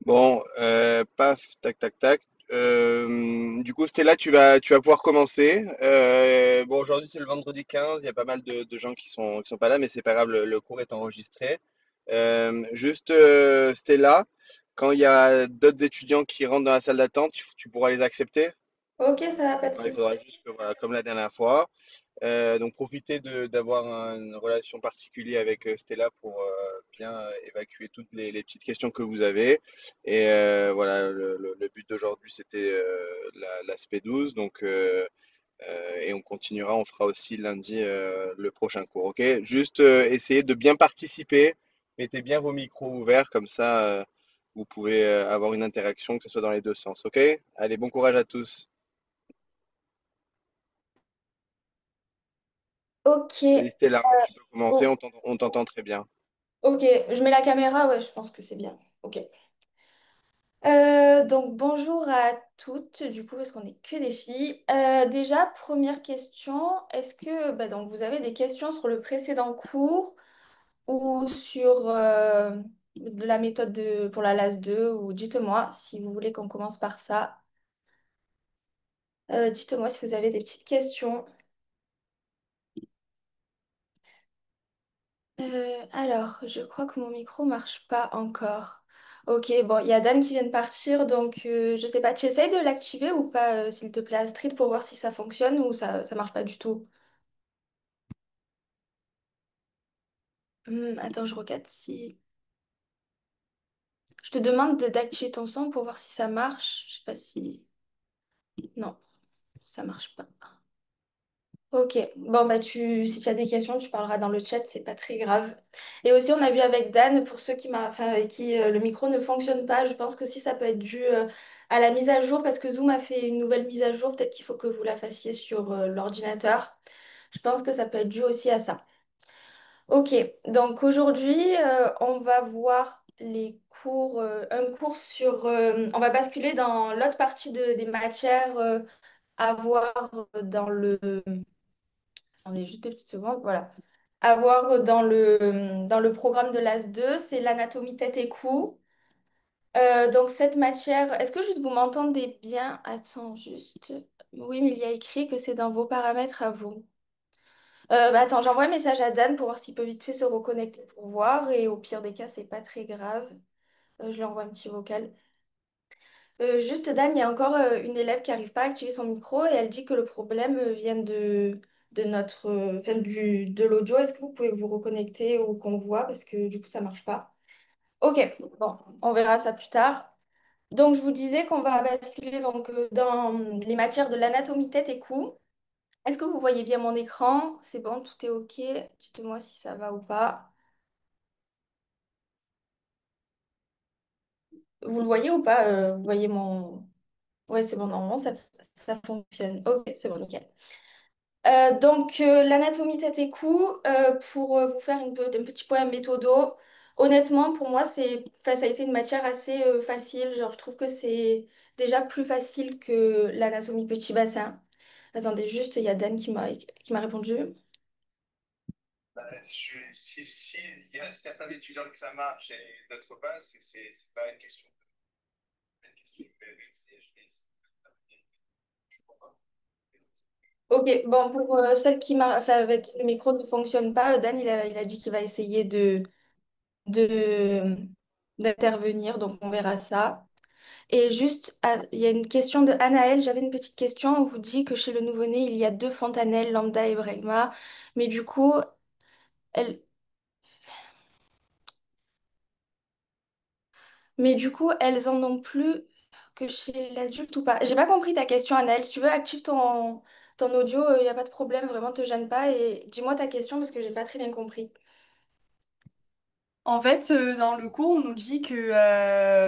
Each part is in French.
Bon, paf, tac, tac, tac. Du coup, Stella, tu vas pouvoir commencer. Bon, aujourd'hui, c'est le vendredi 15. Il y a pas mal de gens qui sont pas là, mais c'est pas grave, le cours est enregistré. Juste, Stella, quand il y a d'autres étudiants qui rentrent dans la salle d'attente, tu pourras les accepter. Ok, ça va, pas de Ouais, il souci. faudra juste que, voilà, comme la dernière fois. Donc profitez d'avoir une relation particulière avec Stella pour bien évacuer toutes les petites questions que vous avez. Et voilà, le but d'aujourd'hui, c'était l'aspect 12. Donc, et on continuera, on fera aussi lundi le prochain cours. Ok? Juste essayez de bien participer. Mettez bien vos micros ouverts, comme ça vous pouvez avoir une interaction, que ce soit dans les deux sens. Ok? Allez, bon courage à tous. Ok, Vas-y Stella, tu peux commencer, oh, on t'entend très bien. ok, je mets la caméra, ouais, je pense que c'est bien. Ok. Donc bonjour à toutes, du coup, parce qu'on n'est que des filles. Déjà, première question, est-ce que donc vous avez des questions sur le précédent cours ou sur de la méthode pour la LAS 2 ou dites-moi si vous voulez qu'on commence par ça. Dites-moi si vous avez des petites questions. Alors, je crois que mon micro marche pas encore. Ok, bon, il y a Dan qui vient de partir, donc je sais pas, tu essayes de l'activer ou pas, s'il te plaît, Astrid, pour voir si ça fonctionne ou ça marche pas du tout. Attends, je regarde si... Je te demande d'activer ton son pour voir si ça marche. Je sais pas si... Non, ça marche pas. Ok, bon bah si tu as des questions, tu parleras dans le chat, c'est pas très grave. Et aussi on a vu avec Dan, pour ceux enfin, avec qui le micro ne fonctionne pas, je pense que si ça peut être dû à la mise à jour, parce que Zoom a fait une nouvelle mise à jour, peut-être qu'il faut que vous la fassiez sur l'ordinateur. Je pense que ça peut être dû aussi à ça. Ok, donc aujourd'hui on va voir les cours, un cours sur... on va basculer dans l'autre partie des matières à voir dans le... Attendez juste 2 petites secondes, voilà. À voir dans le programme de l'AS 2, c'est l'anatomie tête et cou. Donc cette matière, est-ce que juste vous m'entendez bien? Attends, juste. Oui, mais il y a écrit que c'est dans vos paramètres à vous. Attends, j'envoie un message à Dan pour voir s'il peut vite fait se reconnecter pour voir. Et au pire des cas, c'est pas très grave. Je lui envoie un petit vocal. Juste, Dan, il y a encore une élève qui n'arrive pas à activer son micro et elle dit que le problème vient de notre, enfin, de l'audio. Est-ce que vous pouvez vous reconnecter ou qu'on voit parce que du coup, ça marche pas. Ok, bon, on verra ça plus tard. Donc, je vous disais qu'on va basculer donc, dans les matières de l'anatomie tête et cou. Est-ce que vous voyez bien mon écran? C'est bon, tout est ok. Dites-moi si ça va ou pas. Vous le voyez ou pas? Vous voyez mon... Ouais, c'est bon, normalement, ça fonctionne. Ok, c'est bon, nickel. Donc, l'anatomie tête et cou, pour vous faire un petit point méthodo, honnêtement, pour moi, enfin, ça a été une matière assez facile. Genre, je trouve que c'est déjà plus facile que l'anatomie petit bassin. Attendez, juste, il y a Dan qui m'a répondu. Bah, si il y a certains étudiants que ça marche et d'autres pas, c'est pas une question. Ok, bon, pour celle enfin, avec qui le micro ne fonctionne pas, Dan, il a dit qu'il va essayer de, d'intervenir, donc on verra ça. Et juste, il y a une question de Anaël. J'avais une petite question. On vous dit que chez le nouveau-né, il y a deux fontanelles, lambda et bregma. Mais du coup, elles, elles en ont plus que chez l'adulte ou pas? J'ai pas compris ta question, Anaël. Si tu veux, active ton audio. Il n'y a pas de problème. Vraiment, te gêne pas. Et dis-moi ta question parce que j'ai pas très bien compris. En fait, dans le cours, on nous dit que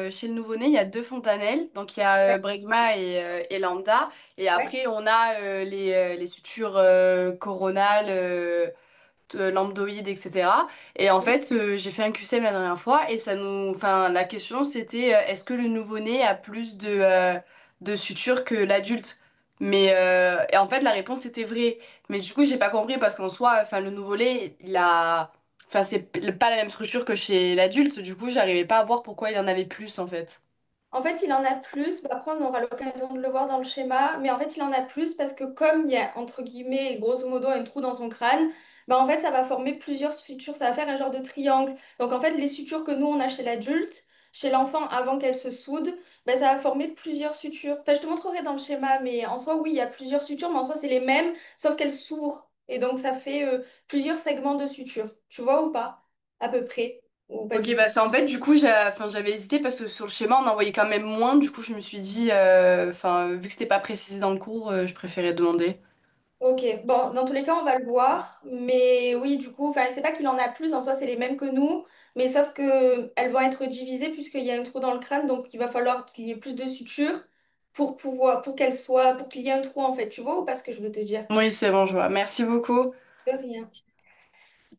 chez le nouveau-né, il y a deux fontanelles. Donc, il y a Ouais, Bregma et Lambda. Et ouais. après, on a les sutures coronales, lambdoïdes, etc. Et en fait, j'ai fait un QCM la dernière fois. Et enfin, la question, c'était est-ce que le nouveau-né a plus de sutures que l'adulte? Et en fait, la réponse était vraie. Mais du coup, j'ai pas compris parce qu'en soi, enfin, le nouveau-né, Enfin, c'est pas la même structure que chez l'adulte, du coup, j'arrivais pas à voir pourquoi il y en avait plus en fait. En fait, il en a plus. Bah, après, on aura l'occasion de le voir dans le schéma. Mais en fait, il en a plus parce que comme il y a, entre guillemets, grosso modo, un trou dans son crâne, bah, en fait, ça va former plusieurs sutures. Ça va faire un genre de triangle. Donc, en fait, les sutures que nous, on a chez l'adulte, chez l'enfant, avant qu'elle se soude, bah, ça va former plusieurs sutures. Enfin, je te montrerai dans le schéma. Mais en soi, oui, il y a plusieurs sutures. Mais en soi, c'est les mêmes, sauf qu'elles s'ouvrent. Et donc, ça fait plusieurs segments de sutures. Tu vois ou pas? À peu près. Ou pas Ok, du bah tout. ça en fait, du coup, enfin, j'avais hésité parce que sur le schéma, on en voyait quand même moins. Du coup, je me suis dit, enfin, vu que c'était pas précisé dans le cours, je préférais demander. Ok, bon, dans tous les cas, on va le voir, mais oui, du coup, enfin, c'est pas qu'il en a plus, en soi, c'est les mêmes que nous, mais sauf que elles vont être divisées puisqu'il y a un trou dans le crâne, donc il va falloir qu'il y ait plus de sutures pour pouvoir, pour qu'elles soient, pour qu'il y ait un trou, en fait, tu vois, ou pas ce que je veux te dire? Oui, c'est bon, je vois. Merci beaucoup. De rien.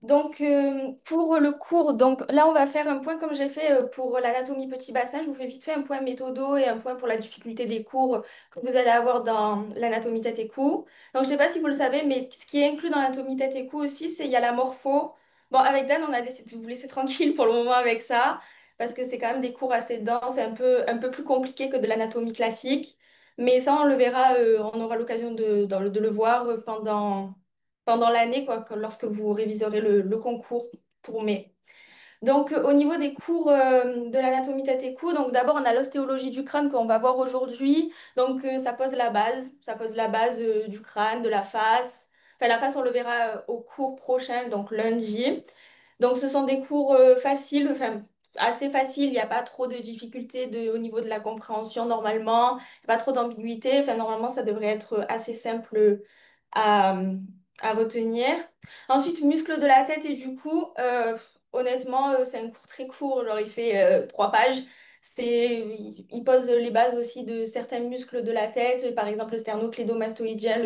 Donc, pour le cours, donc là, on va faire un point comme j'ai fait pour l'anatomie petit bassin. Je vous fais vite fait un point méthodo et un point pour la difficulté des cours que vous allez avoir dans l'anatomie tête et cou. Donc, je sais pas si vous le savez, mais ce qui est inclus dans l'anatomie tête et cou aussi, c'est il y a la morpho. Bon, avec Dan, on a décidé de vous laisser tranquille pour le moment avec ça, parce que c'est quand même des cours assez denses et un peu plus compliqués que de l'anatomie classique. Mais ça, on le verra, on aura l'occasion de le voir pendant l'année, quoi, lorsque vous réviserez le concours pour mai. Donc, au niveau des cours de l'anatomie tête et cou, donc d'abord, on a l'ostéologie du crâne qu'on va voir aujourd'hui. Donc, ça pose la base du crâne, de la face. Enfin, la face, on le verra au cours prochain, donc lundi. Donc, ce sont des cours faciles, enfin, assez faciles. Il n'y a pas trop de difficultés au niveau de la compréhension normalement. Il n'y a pas trop d'ambiguïté. Enfin, normalement, ça devrait être assez simple à, à retenir. Ensuite, muscles de la tête et du cou. Honnêtement, c'est un cours très court. Genre, il fait 3 pages. Il pose les bases aussi de certains muscles de la tête, par exemple le sternoclédomastoïdien,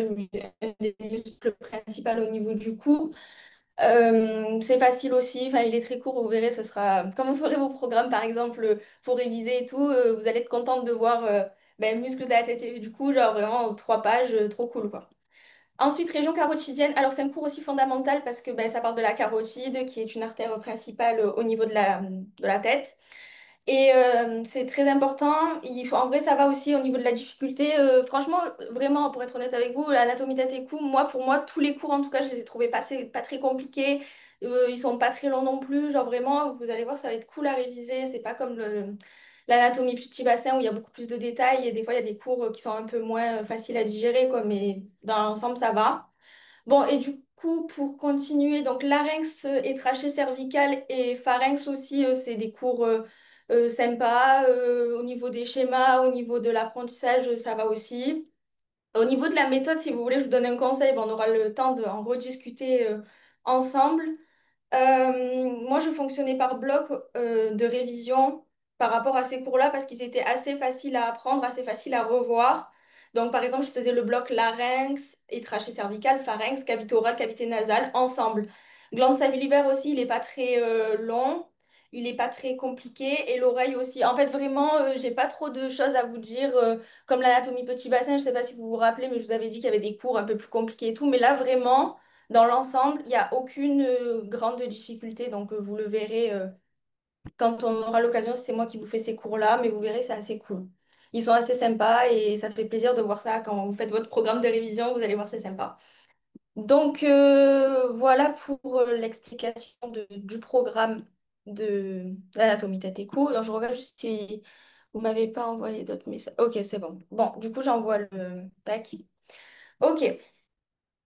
un des muscles principaux au niveau du cou. C'est facile aussi, enfin, il est très court, vous verrez, ce sera quand vous ferez vos programmes par exemple pour réviser et tout, vous allez être contente de voir ben, muscles de la tête et du cou, genre vraiment 3 pages, trop cool quoi. Ensuite, région carotidienne, alors c'est un cours aussi fondamental parce que ben, ça parle de la carotide qui est une artère principale au niveau de la tête. Et c'est très important. En vrai, ça va aussi au niveau de la difficulté. Franchement, vraiment, pour être honnête avec vous, l'anatomie tête et cou, moi, pour moi, tous les cours, en tout cas, je les ai trouvés pas très compliqués. Ils sont pas très longs non plus. Genre vraiment, vous allez voir, ça va être cool à réviser. C'est pas comme l'anatomie petit bassin où il y a beaucoup plus de détails et des fois, il y a des cours qui sont un peu moins faciles à digérer, quoi, mais dans l'ensemble, ça va. Bon, et du coup, pour continuer, donc larynx et trachée cervicale et pharynx aussi, c'est des cours sympas. Au niveau des schémas, au niveau de l'apprentissage, ça va aussi. Au niveau de la méthode, si vous voulez, je vous donne un conseil, bon, on aura le temps d'en rediscuter ensemble. Moi, je fonctionnais par bloc de révision par rapport à ces cours-là parce qu'ils étaient assez faciles à apprendre, assez faciles à revoir. Donc, par exemple, je faisais le bloc larynx et trachée cervicale, pharynx, cavité orale, cavité nasale, ensemble. Glande salivaire aussi, il n'est pas très long, il n'est pas très compliqué, et l'oreille aussi. En fait, vraiment, j'ai pas trop de choses à vous dire, comme l'anatomie petit bassin, je sais pas si vous vous rappelez, mais je vous avais dit qu'il y avait des cours un peu plus compliqués et tout, mais là, vraiment... Dans l'ensemble, il n'y a aucune grande difficulté, donc vous le verrez quand on aura l'occasion, c'est moi qui vous fais ces cours-là, mais vous verrez, c'est assez cool. Ils sont assez sympas et ça fait plaisir de voir ça quand vous faites votre programme de révision, vous allez voir, c'est sympa. Donc voilà pour l'explication du programme de l'anatomie tête et cou. Alors, je regarde juste si vous m'avez pas envoyé d'autres messages. Ok, c'est bon. Bon, du coup, j'envoie le tac. Ok.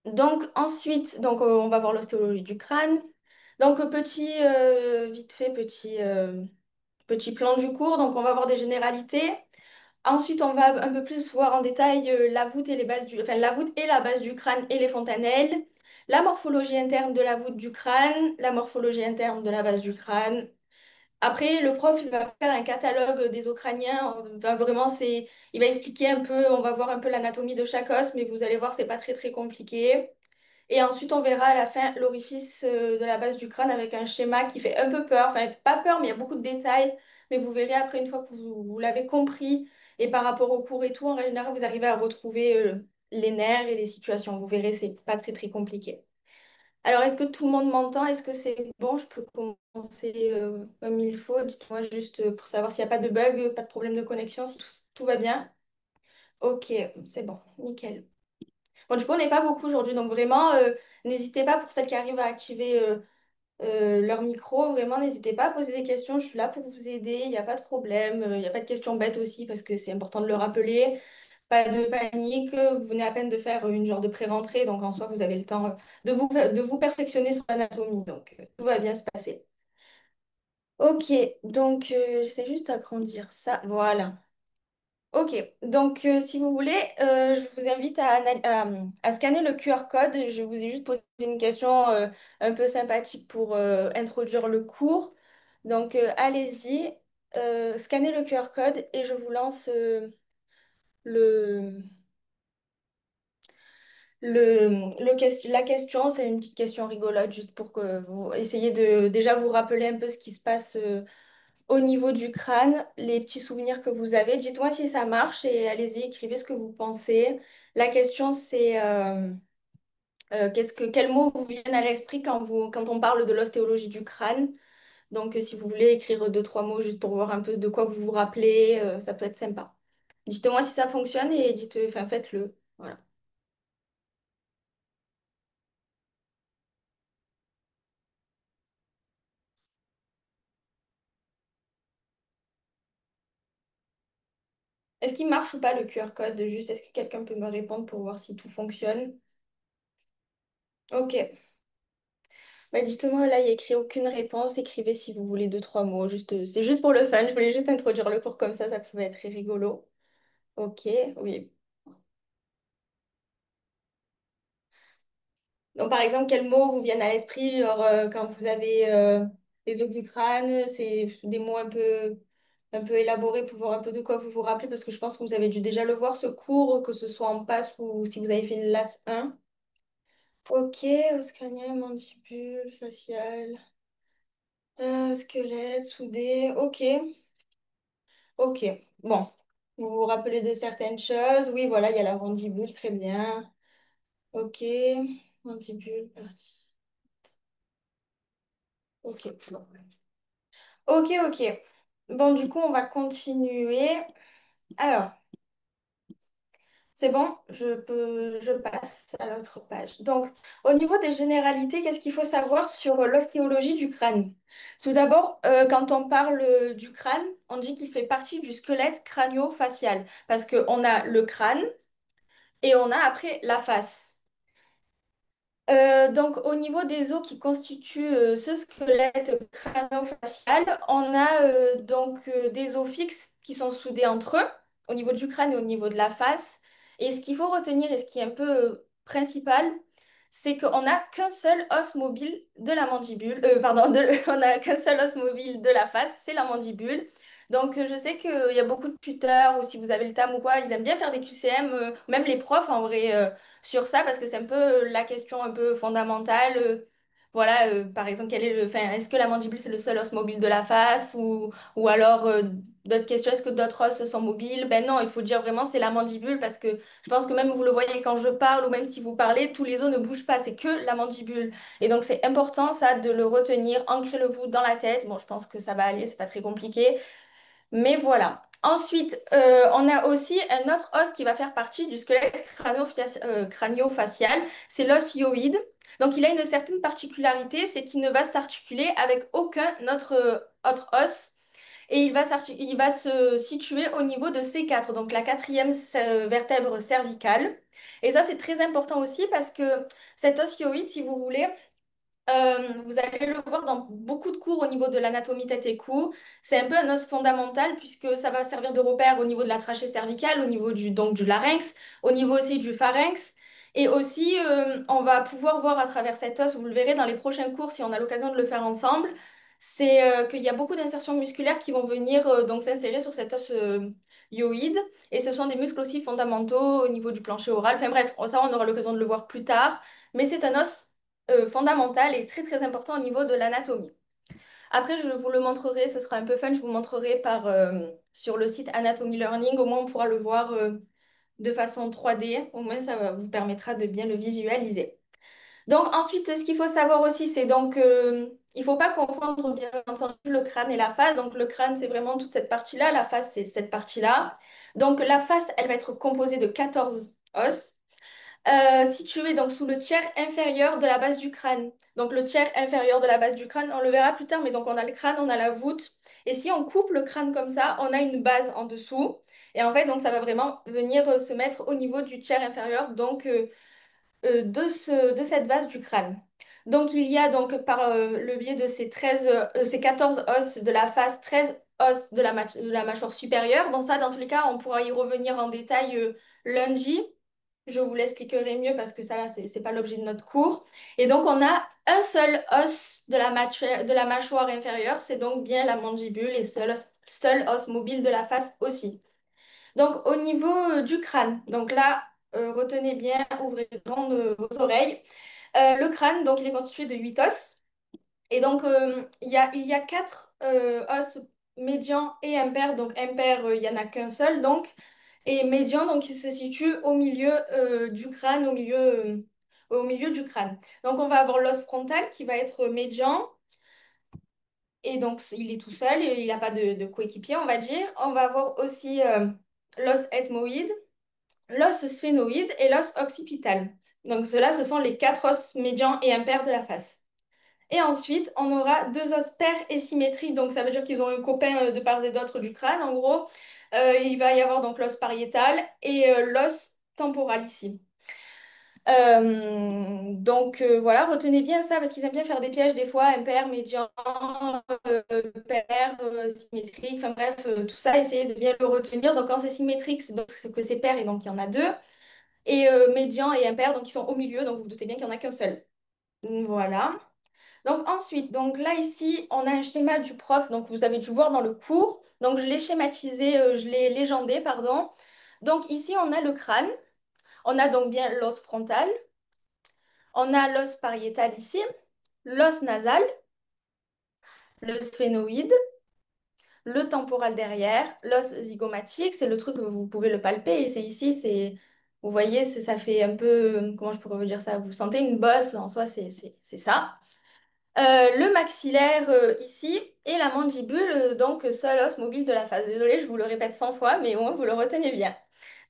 Donc ensuite, on va voir l'ostéologie du crâne. Donc vite fait, petit plan du cours. Donc on va voir des généralités. Ensuite, on va un peu plus voir en détail la voûte et la voûte et la base du crâne et les fontanelles. La morphologie interne de la voûte du crâne, la morphologie interne de la base du crâne. Après, le prof, il va faire un catalogue des os crâniens. Enfin, vraiment, il va expliquer un peu, on va voir un peu l'anatomie de chaque os, mais vous allez voir, c'est pas très très compliqué. Et ensuite, on verra à la fin l'orifice de la base du crâne avec un schéma qui fait un peu peur. Enfin, pas peur, mais il y a beaucoup de détails. Mais vous verrez après, une fois que vous l'avez compris, et par rapport au cours et tout, en général, vous arrivez à retrouver les nerfs et les situations. Vous verrez, c'est pas très très compliqué. Alors, est-ce que tout le monde m'entend? Est-ce que c'est bon? Je peux commencer comme il faut. Dites-moi juste pour savoir s'il n'y a pas de bug, pas de problème de connexion, si tout va bien. Ok, c'est bon, nickel. Bon, du coup, on n'est pas beaucoup aujourd'hui, donc vraiment, n'hésitez pas pour celles qui arrivent à activer leur micro. Vraiment, n'hésitez pas à poser des questions. Je suis là pour vous aider. Il n'y a pas de problème. Il n'y a pas de questions bêtes aussi parce que c'est important de le rappeler. Pas de panique. Vous venez à peine de faire une genre de pré-rentrée. Donc, en soi, vous avez le temps de vous perfectionner sur l'anatomie. Donc, tout va bien se passer. Ok, donc j'essaie juste d'agrandir ça. Voilà. Ok, donc si vous voulez, je vous invite à scanner le QR code. Je vous ai juste posé une question un peu sympathique pour introduire le cours. Donc allez-y, scannez le QR code et je vous lance le, la question. C'est une petite question rigolote juste pour que vous essayiez de déjà vous rappeler un peu ce qui se passe au niveau du crâne, les petits souvenirs que vous avez. Dites-moi si ça marche et allez-y, écrivez ce que vous pensez. La question, c'est quels mots vous viennent à l'esprit quand on parle de l'ostéologie du crâne. Donc, si vous voulez écrire deux, trois mots juste pour voir un peu de quoi vous vous rappelez, ça peut être sympa. Dites-moi si ça fonctionne et enfin, faites-le. Voilà. Est-ce qu'il marche ou pas le QR code? Juste, est-ce que quelqu'un peut me répondre pour voir si tout fonctionne? Ok. Bah, dites-moi, là, il n'y a écrit aucune réponse. Écrivez si vous voulez deux, trois mots. Juste, c'est juste pour le fun. Je voulais juste introduire le cours comme ça pouvait être très rigolo. Ok, oui. Donc, par exemple, quels mots vous viennent à l'esprit genre, quand vous avez les os du crâne? C'est des mots un peu élaborés pour voir un peu de quoi vous vous rappelez, parce que je pense que vous avez dû déjà le voir, ce cours, que ce soit en passe ou si vous avez fait une LAS 1. Ok, os crânien, mandibule, facial, squelette, soudé. Ok. Ok, bon, vous vous rappelez de certaines choses. Oui, voilà, il y a la mandibule, très bien. Ok, mandibule, partie. Ok, bon. Ok, ok. Bon, du coup, on va continuer. Alors, c'est bon, je passe à l'autre page. Donc, au niveau des généralités, qu'est-ce qu'il faut savoir sur l'ostéologie du crâne? Tout d'abord, quand on parle du crâne, on dit qu'il fait partie du squelette crânio-facial parce qu'on a le crâne et on a après la face. Donc, au niveau des os qui constituent ce squelette crânio-facial, on a des os fixes qui sont soudés entre eux, au niveau du crâne et au niveau de la face. Et ce qu'il faut retenir et ce qui est un peu principal, c'est qu'on n'a qu'un seul os mobile de la mandibule, pardon, on n'a qu'un seul os mobile de la face, c'est la mandibule. Donc, je sais qu'il y a beaucoup de tuteurs, ou si vous avez le TAM ou quoi, ils aiment bien faire des QCM, même les profs en vrai. Sur ça parce que c'est un peu la question un peu fondamentale. Voilà, par exemple, enfin, est-ce que la mandibule c'est le seul os mobile de la face ou alors d'autres questions, est-ce que d'autres os sont mobiles? Ben non, il faut dire vraiment c'est la mandibule parce que je pense que même vous le voyez quand je parle ou même si vous parlez, tous les os ne bougent pas, c'est que la mandibule. Et donc c'est important ça de le retenir, ancrez-le vous dans la tête. Bon, je pense que ça va aller, c'est pas très compliqué. Mais voilà. Ensuite, on a aussi un autre os qui va faire partie du squelette crânio-facial, c'est l'os hyoïde. Donc, il a une certaine particularité, c'est qu'il ne va s'articuler avec aucun autre os et il va se situer au niveau de C4, donc la quatrième vertèbre cervicale. Et ça, c'est très important aussi parce que cet os hyoïde, si vous voulez, vous allez le voir dans beaucoup de cours au niveau de l'anatomie tête et cou. C'est un peu un os fondamental puisque ça va servir de repère au niveau de la trachée cervicale, au niveau du larynx, au niveau aussi du pharynx. Et aussi, on va pouvoir voir à travers cet os, vous le verrez dans les prochains cours si on a l'occasion de le faire ensemble, c'est qu'il y a beaucoup d'insertions musculaires qui vont venir donc s'insérer sur cet os hyoïde. Et ce sont des muscles aussi fondamentaux au niveau du plancher oral. Enfin bref, ça on aura l'occasion de le voir plus tard. Mais c'est un os fondamental et très très important au niveau de l'anatomie. Après, je vous le montrerai, ce sera un peu fun, je vous montrerai sur le site Anatomy Learning, au moins on pourra le voir de façon 3D, au moins ça vous permettra de bien le visualiser. Donc ensuite, ce qu'il faut savoir aussi, c'est donc, il faut pas confondre bien entendu le crâne et la face. Donc le crâne, c'est vraiment toute cette partie-là, la face, c'est cette partie-là. Donc la face, elle va être composée de 14 os, situés donc sous le tiers inférieur de la base du crâne. Donc le tiers inférieur de la base du crâne, on le verra plus tard, mais donc on a le crâne, on a la voûte. Et si on coupe le crâne comme ça, on a une base en dessous. Et en fait, donc ça va vraiment venir se mettre au niveau du tiers inférieur. Donc de cette base du crâne. Donc, il y a donc par le biais de ces 14 os de la face, 13 os de la mâchoire supérieure. Bon, ça, dans tous les cas, on pourra y revenir en détail lundi. Je vous l'expliquerai mieux parce que ça, là, c'est pas l'objet de notre cours. Et donc, on a un seul os de la mâchoire inférieure, c'est donc bien la mandibule et seul os mobile de la face aussi. Donc, au niveau du crâne, donc là, retenez bien, ouvrez grand vos oreilles. Le crâne, donc, il est constitué de 8 os. Et donc, il y a 4 os médians et impairs. Donc, impair, il n'y en a qu'un seul. Donc, et médian, donc, il se situe au milieu du crâne, au milieu du crâne. Donc, on va avoir l'os frontal qui va être médian. Et donc, il est tout seul, et il n'a pas de coéquipier, on va dire. On va avoir aussi l'os ethmoïde, l'os sphénoïde et l'os occipital. Donc ceux-là, ce sont les 4 os médians et impairs de la face. Et ensuite, on aura 2 os pairs et symétriques. Donc ça veut dire qu'ils ont un copain de part et d'autre du crâne. En gros, il va y avoir donc l'os pariétal et l'os temporal ici. Voilà, retenez bien ça parce qu'ils aiment bien faire des pièges des fois, impair, médian, pair, symétrique, enfin bref, tout ça, essayez de bien le retenir. Donc quand c'est symétrique, c'est donc c'est que c'est pair et donc il y en a deux. Et médian et impair, donc ils sont au milieu, donc vous vous doutez bien qu'il n'y en a qu'un seul. Voilà. Donc ensuite, donc là ici, on a un schéma du prof, donc vous avez dû voir dans le cours. Donc je l'ai schématisé, je l'ai légendé, pardon. Donc ici, on a le crâne, on a donc bien l'os frontal, on a l'os pariétal ici, l'os nasal, le sphénoïde, le temporal derrière, l'os zygomatique, c'est le truc que vous pouvez le palper, et c'est ici, vous voyez, ça fait un peu, comment je pourrais vous dire ça? Vous sentez une bosse, en soi, c'est ça. Le maxillaire ici et la mandibule, donc seul os mobile de la face. Désolée, je vous le répète 100 fois, mais au moins vous le retenez bien.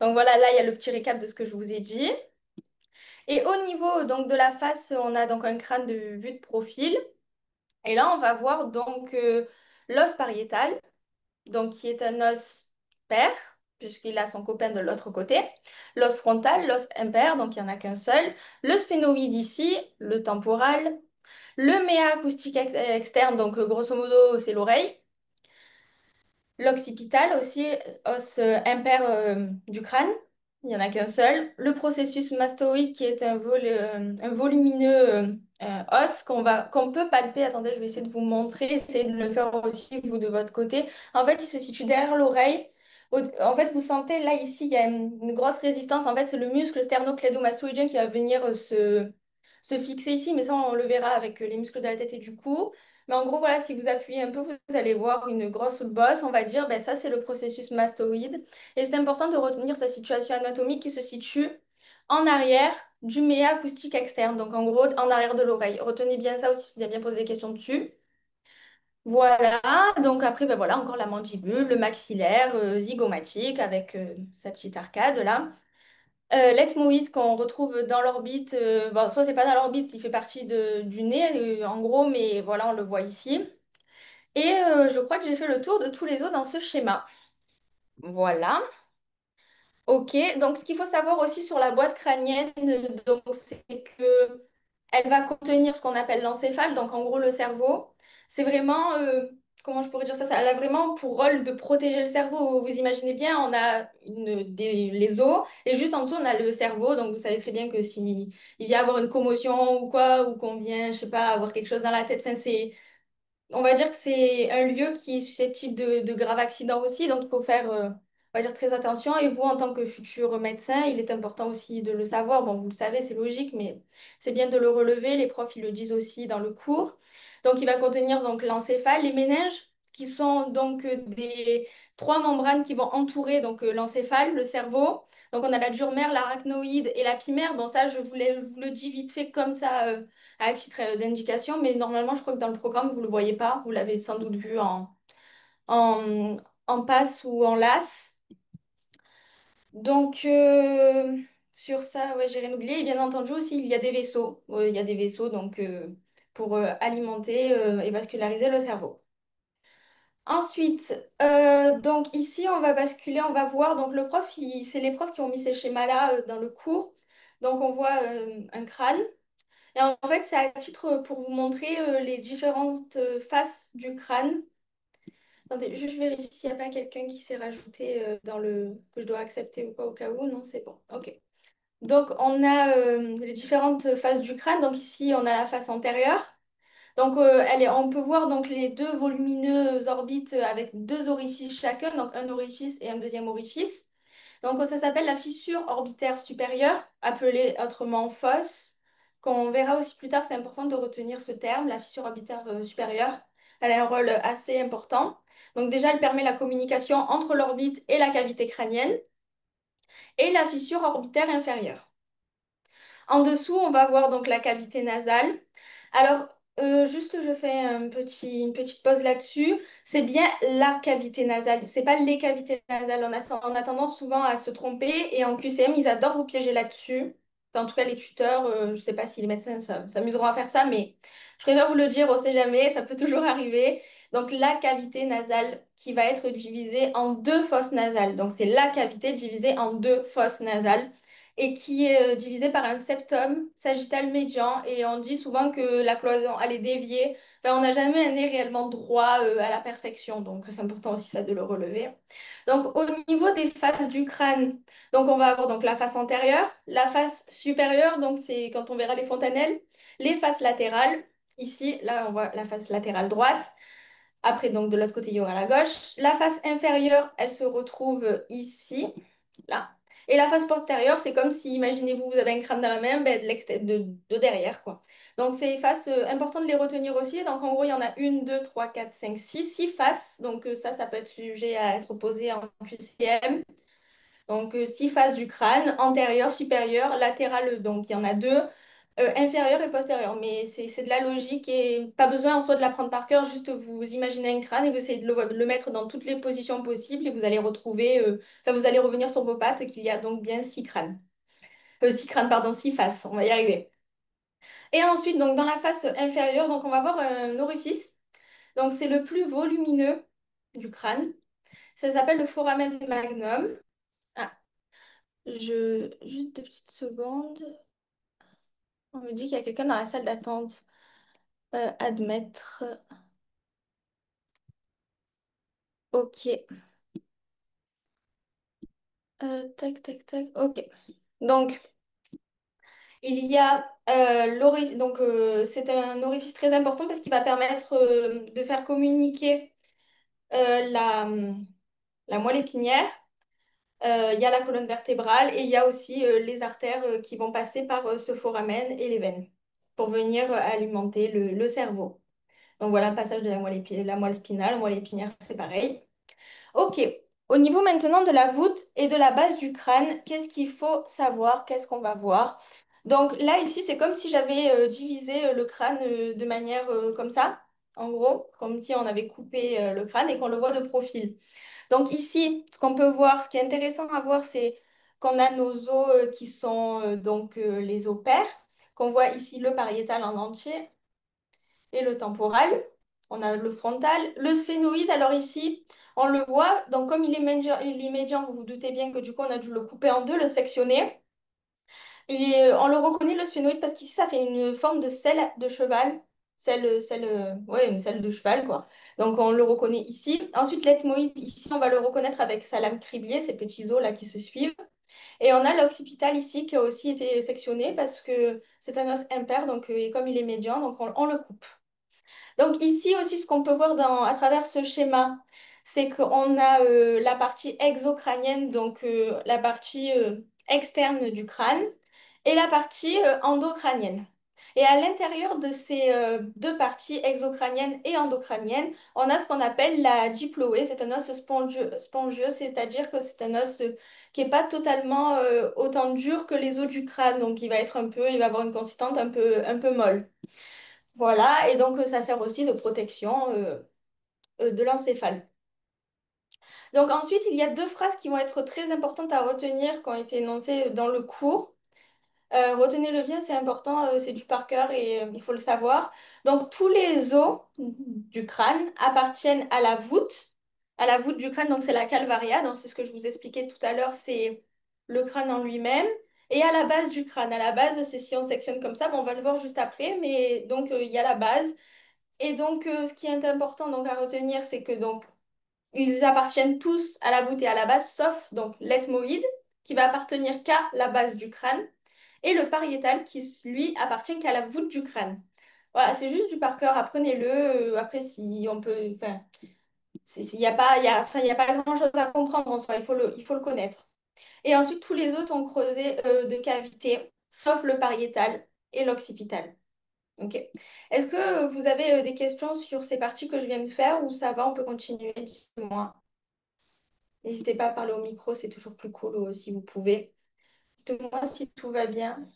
Donc voilà, là il y a le petit récap de ce que je vous ai dit. Et au niveau donc de la face, on a donc un crâne de vue de profil. Et là on va voir donc l'os pariétal, donc qui est un os pair, puisqu'il a son copain de l'autre côté. L'os frontal, l'os impair, donc il n'y en a qu'un seul. Le sphénoïde ici, le temporal. Le méa acoustique externe, donc grosso modo, c'est l'oreille. L'occipital aussi, os impair du crâne. Il n'y en a qu'un seul. Le processus mastoïde qui est un volumineux os qu'on peut palper. Attendez, je vais essayer de vous montrer. Essayez de le faire aussi, vous, de votre côté. En fait, il se situe derrière l'oreille. En fait, vous sentez là, ici, il y a une grosse résistance. En fait, c'est le muscle sternoclédomastoïdien qui va venir se fixer ici. Mais ça, on le verra avec les muscles de la tête et du cou. Mais en gros, voilà, si vous appuyez un peu, vous allez voir une grosse bosse, on va dire, ben ça c'est le processus mastoïde. Et c'est important de retenir sa situation anatomique qui se situe en arrière du méa acoustique externe, donc en gros en arrière de l'oreille. Retenez bien ça aussi, si vous avez bien posé des questions dessus. Voilà, donc après, ben voilà, encore la mandibule, le maxillaire zygomatique avec sa petite arcade là. L'ethmoïde qu'on retrouve dans l'orbite, bon, soit c'est pas dans l'orbite, il fait partie du nez en gros, mais voilà, on le voit ici. Et je crois que j'ai fait le tour de tous les os dans ce schéma. Voilà. Ok, donc ce qu'il faut savoir aussi sur la boîte crânienne, donc, c'est que elle va contenir ce qu'on appelle l'encéphale, donc en gros le cerveau. C'est vraiment, comment je pourrais dire ça, elle a vraiment pour rôle de protéger le cerveau. Vous imaginez bien, on a les os et juste en dessous on a le cerveau, donc vous savez très bien que si il vient avoir une commotion ou quoi, ou qu'on vient, je sais pas, avoir quelque chose dans la tête, enfin on va dire que c'est un lieu qui est susceptible de graves accidents aussi, donc il faut faire, on va dire, très attention. Et vous, en tant que futur médecin, il est important aussi de le savoir. Bon, vous le savez, c'est logique, mais c'est bien de le relever. Les profs, ils le disent aussi dans le cours. Donc, il va contenir donc l'encéphale, les méninges, qui sont donc des trois membranes qui vont entourer donc l'encéphale, le cerveau. Donc on a la dure mère, l'arachnoïde et la pimère. Bon ça, je vous le dis vite fait comme ça à titre d'indication, mais normalement je crois que dans le programme vous le voyez pas. Vous l'avez sans doute vu en, en passe ou en LAS. Donc sur ça, ouais, j'ai rien oublié. Et bien entendu aussi, il y a des vaisseaux. Il y a des vaisseaux donc pour alimenter et vasculariser le cerveau. Ensuite, donc ici, on va basculer, on va voir. Donc le prof, c'est les profs qui ont mis ces schémas-là dans le cours. Donc on voit un crâne. Et en fait, c'est à titre pour vous montrer les différentes faces du crâne. Attendez, je vérifie s'il n'y a pas quelqu'un qui s'est rajouté dans le que je dois accepter ou pas au cas où. Non, c'est bon. Ok. Donc on a les différentes faces du crâne. Donc ici, on a la face antérieure. Donc, on peut voir donc les deux volumineuses orbites avec deux orifices chacun, donc un orifice et un deuxième orifice. Donc, ça s'appelle la fissure orbitaire supérieure, appelée autrement fosse. Qu'on verra aussi plus tard, c'est important de retenir ce terme, la fissure orbitaire supérieure. Elle a un rôle assez important. Donc, déjà, elle permet la communication entre l'orbite et la cavité crânienne et la fissure orbitaire inférieure. En dessous, on va voir donc la cavité nasale. Alors, juste je fais une petite pause là-dessus. C'est bien la cavité nasale, c'est pas les cavités nasales. On a tendance souvent à se tromper et en QCM, ils adorent vous piéger là-dessus. Enfin, en tout cas, les tuteurs, je sais pas si les médecins s'amuseront à faire ça, mais je préfère vous le dire, on sait jamais, ça peut toujours arriver. Donc, la cavité nasale qui va être divisée en deux fosses nasales. Donc, c'est la cavité divisée en deux fosses nasales et qui est divisé par un septum sagittal médian. Et on dit souvent que la cloison, elle est déviée. Enfin, on n'a jamais un nez réellement droit à la perfection, donc c'est important aussi ça de le relever. Donc au niveau des faces du crâne, donc on va avoir donc la face antérieure, la face supérieure, donc c'est quand on verra les fontanelles, les faces latérales. Ici, là, on voit la face latérale droite. Après, donc de l'autre côté, il y aura la gauche. La face inférieure, elle se retrouve ici, là. Et la face postérieure, c'est comme si, imaginez-vous, vous avez un crâne dans la main, ben, de derrière, quoi. Donc, c'est faces, important de les retenir aussi. Donc, en gros, il y en a une, deux, trois, quatre, cinq, six faces. Donc, ça peut être sujet à être posé en QCM. Donc, six faces du crâne, antérieure, supérieure, latérale, donc il y en a deux, inférieure et postérieure. Mais c'est de la logique et pas besoin en soi de l'apprendre par cœur, juste vous imaginez un crâne et vous essayez de le mettre dans toutes les positions possibles et vous allez retrouver, enfin, vous allez revenir sur vos pattes qu'il y a donc bien six crânes. Six crânes, pardon, six faces, on va y arriver. Et ensuite, donc dans la face inférieure, donc on va voir un orifice. Donc c'est le plus volumineux du crâne. Ça s'appelle le foramen magnum. Ah, juste deux petites secondes. On me dit qu'il y a quelqu'un dans la salle d'attente. Admettre. Ok. Tac, tac, tac. Ok. Donc, il y a l'orifice. Donc, c'est un orifice très important parce qu'il va permettre de faire communiquer la moelle épinière. Il y a la colonne vertébrale et il y a aussi les artères qui vont passer par ce foramen et les veines pour venir alimenter le cerveau. Donc voilà, le passage de la moelle spinale, la moelle épinière, c'est pareil. Ok. Au niveau maintenant de la voûte et de la base du crâne, qu'est-ce qu'il faut savoir? Qu'est-ce qu'on va voir? Donc là, ici, c'est comme si j'avais divisé le crâne de manière comme ça, en gros, comme si on avait coupé le crâne et qu'on le voit de profil. Donc ici, ce qu'on peut voir, ce qui est intéressant à voir, c'est qu'on a nos os qui sont donc les os pairs, qu'on voit ici le pariétal en entier et le temporal. On a le frontal. Le sphénoïde, alors ici, on le voit. Donc, comme il est médian, vous vous doutez bien que du coup, on a dû le couper en deux, le sectionner. Et on le reconnaît, le sphénoïde, parce qu'ici, ça fait une forme de selle de cheval. Ouais, une selle de cheval, quoi. Donc, on le reconnaît ici. Ensuite, l'ethmoïde, ici, on va le reconnaître avec sa lame criblée, ces petits os là qui se suivent. Et on a l'occipital ici qui a aussi été sectionné parce que c'est un os impair, donc, et comme il est médian, donc on le coupe. Donc ici aussi, ce qu'on peut voir à travers ce schéma, c'est qu'on a la partie exocrânienne, donc la partie externe du crâne, et la partie endocrânienne. Et à l'intérieur de ces deux parties, exocrânienne et endocrânienne, on a ce qu'on appelle la diploé. C'est un os spongieux, c'est-à-dire que c'est un os qui n'est pas totalement autant dur que les os du crâne. Donc il va avoir une consistance un peu molle. Voilà, et donc ça sert aussi de protection de l'encéphale. Donc ensuite, il y a deux phrases qui vont être très importantes à retenir, qui ont été énoncées dans le cours. Retenez-le bien, c'est important, c'est du par cœur et il faut le savoir. Donc, tous les os du crâne appartiennent à la voûte du crâne, donc c'est la calvaria, donc c'est ce que je vous expliquais tout à l'heure, c'est le crâne en lui-même, et à la base du crâne. À la base, c'est si on sectionne comme ça, bon, on va le voir juste après, mais donc il y a la base. Et donc, ce qui est important donc, à retenir, c'est que donc, ils appartiennent tous à la voûte et à la base, sauf donc l'ethmoïde, qui va appartenir qu'à la base du crâne, et le pariétal, qui lui appartient qu'à la voûte du crâne. Voilà, c'est juste du par cœur, apprenez-le. Après, si on peut. Enfin, il n'y a pas, enfin, il y a pas grand-chose à comprendre en soi, il faut le connaître. Et ensuite, tous les os sont creusés de cavités, sauf le pariétal et l'occipital. Ok. Est-ce que vous avez des questions sur ces parties que je viens de faire ou ça va, on peut continuer? Dites-moi. N'hésitez pas à parler au micro, c'est toujours plus cool si vous pouvez. Dites-moi si tout va bien.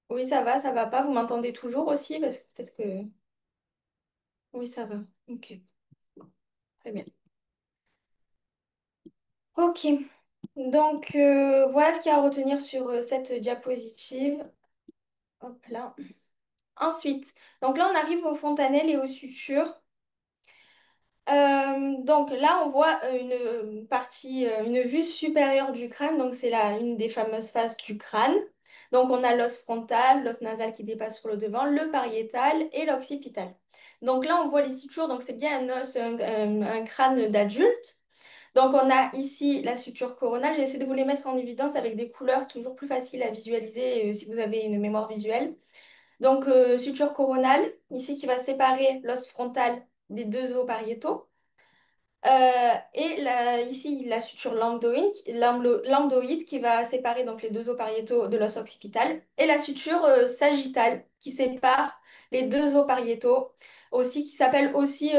Oui, ça va pas. Vous m'entendez toujours aussi parce que peut-être que... Oui, ça va. Ok, très bien. Ok, donc voilà ce qu'il y a à retenir sur cette diapositive. Hop là. Ensuite, donc là on arrive aux fontanelles et aux sutures. Donc là, on voit une partie, une vue supérieure du crâne. Donc c'est là une des fameuses faces du crâne. Donc on a l'os frontal, l'os nasal qui dépasse sur le devant, le pariétal et l'occipital. Donc là, on voit les sutures. Donc c'est bien un os, un crâne d'adulte. Donc on a ici la suture coronale. J'essaie de vous les mettre en évidence avec des couleurs. C'est toujours plus facile à visualiser si vous avez une mémoire visuelle. Donc suture coronale, ici qui va séparer l'os frontal des deux os pariétaux. Ici, la suture lambdoïde qui va séparer donc les deux os pariétaux de l'os occipital et la suture sagittale qui sépare les deux os pariétaux aussi qui s'appelle aussi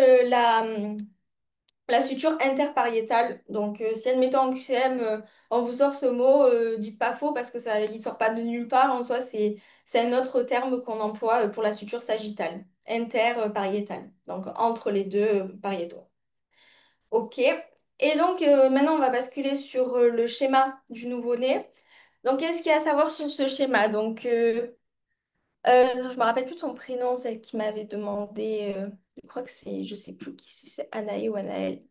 la suture interpariétale. Donc si admettons en QCM on vous sort ce mot, dites pas faux parce que ça il sort pas de nulle part en soi c'est un autre terme qu'on emploie pour la suture sagittale, interpariétale. Donc entre les deux pariétaux. Ok. Et donc, maintenant, on va basculer sur le schéma du nouveau-né. Donc, qu'est-ce qu'il y a à savoir sur ce schéma? Donc, je me rappelle plus de son prénom, celle qui m'avait demandé. Je crois que c'est, je sais plus qui c'est Anaë ou Anaël.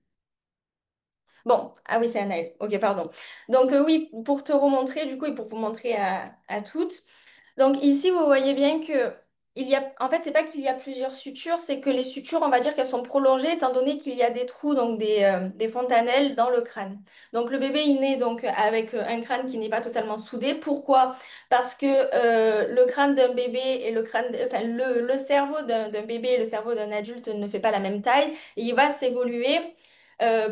Bon, ah oui, c'est Anaël. Ok, pardon. Donc oui, pour te remontrer, du coup, et pour vous montrer à toutes. Donc ici, vous voyez bien que en fait, c'est pas qu'il y a plusieurs sutures, c'est que les sutures, on va dire qu'elles sont prolongées, étant donné qu'il y a des trous, donc des fontanelles dans le crâne. Donc le bébé, il naît donc avec un crâne qui n'est pas totalement soudé. Pourquoi? Parce que le crâne d'un bébé et enfin, le cerveau d'un bébé et le cerveau d'un adulte ne fait pas la même taille. Et il va s'évoluer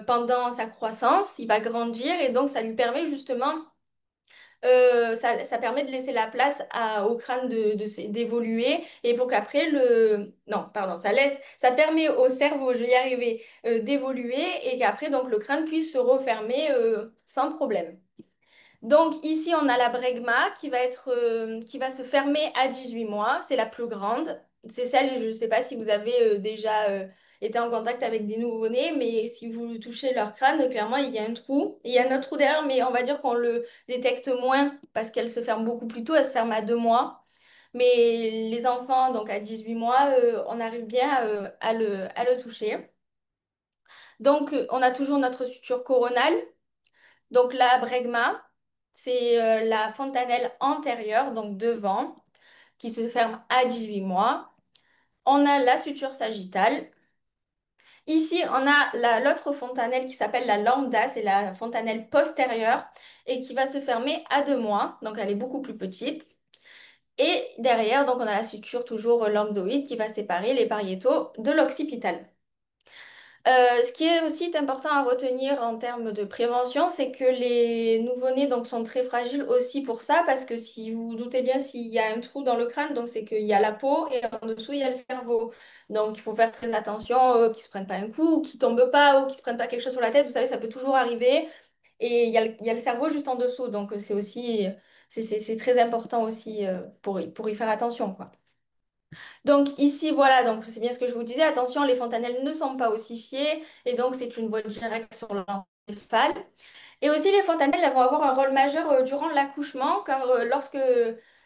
pendant sa croissance, il va grandir et donc ça lui permet justement, ça permet de laisser la place au crâne d'évoluer et pour qu'après non, pardon, ça permet au cerveau, je vais y arriver, d'évoluer et qu'après donc le crâne puisse se refermer sans problème. Donc ici, on a la bregma qui va se fermer à 18 mois. C'est la plus grande. C'est celle, je ne sais pas si vous avez déjà été en contact avec des nouveau-nés, mais si vous touchez leur crâne, clairement, il y a un trou. Il y a un autre trou derrière, mais on va dire qu'on le détecte moins parce qu'elle se ferme beaucoup plus tôt. Elle se ferme à 2 mois. Mais les enfants, donc à 18 mois, on arrive bien à le toucher. Donc, on a toujours notre suture coronale. Donc la bregma, c'est la fontanelle antérieure, donc devant, qui se ferme à 18 mois. On a la suture sagittale. Ici, on a l'autre fontanelle qui s'appelle la lambda, c'est la fontanelle postérieure et qui va se fermer à 2 mois, donc elle est beaucoup plus petite. Et derrière, donc on a la suture toujours lambdoïde qui va séparer les pariétaux de l'occipital. Ce qui est aussi important à retenir en termes de prévention, c'est que les nouveau-nés donc, sont très fragiles aussi pour ça, parce que si vous vous doutez bien, s'il y a un trou dans le crâne, donc c'est qu'il y a la peau et en dessous, il y a le cerveau. Donc il faut faire très attention qu'ils ne se prennent pas un coup, ou qu'ils ne tombent pas, ou qu'ils ne se prennent pas quelque chose sur la tête. Vous savez, ça peut toujours arriver. Et il y a le cerveau juste en dessous, donc c'est aussi, c'est très important aussi pour y faire attention, quoi. Donc ici, voilà, donc c'est bien ce que je vous disais. Attention, les fontanelles ne sont pas ossifiées et donc c'est une voie directe sur l'encéphale. Et aussi, les fontanelles, elles vont avoir un rôle majeur durant l'accouchement, car lorsque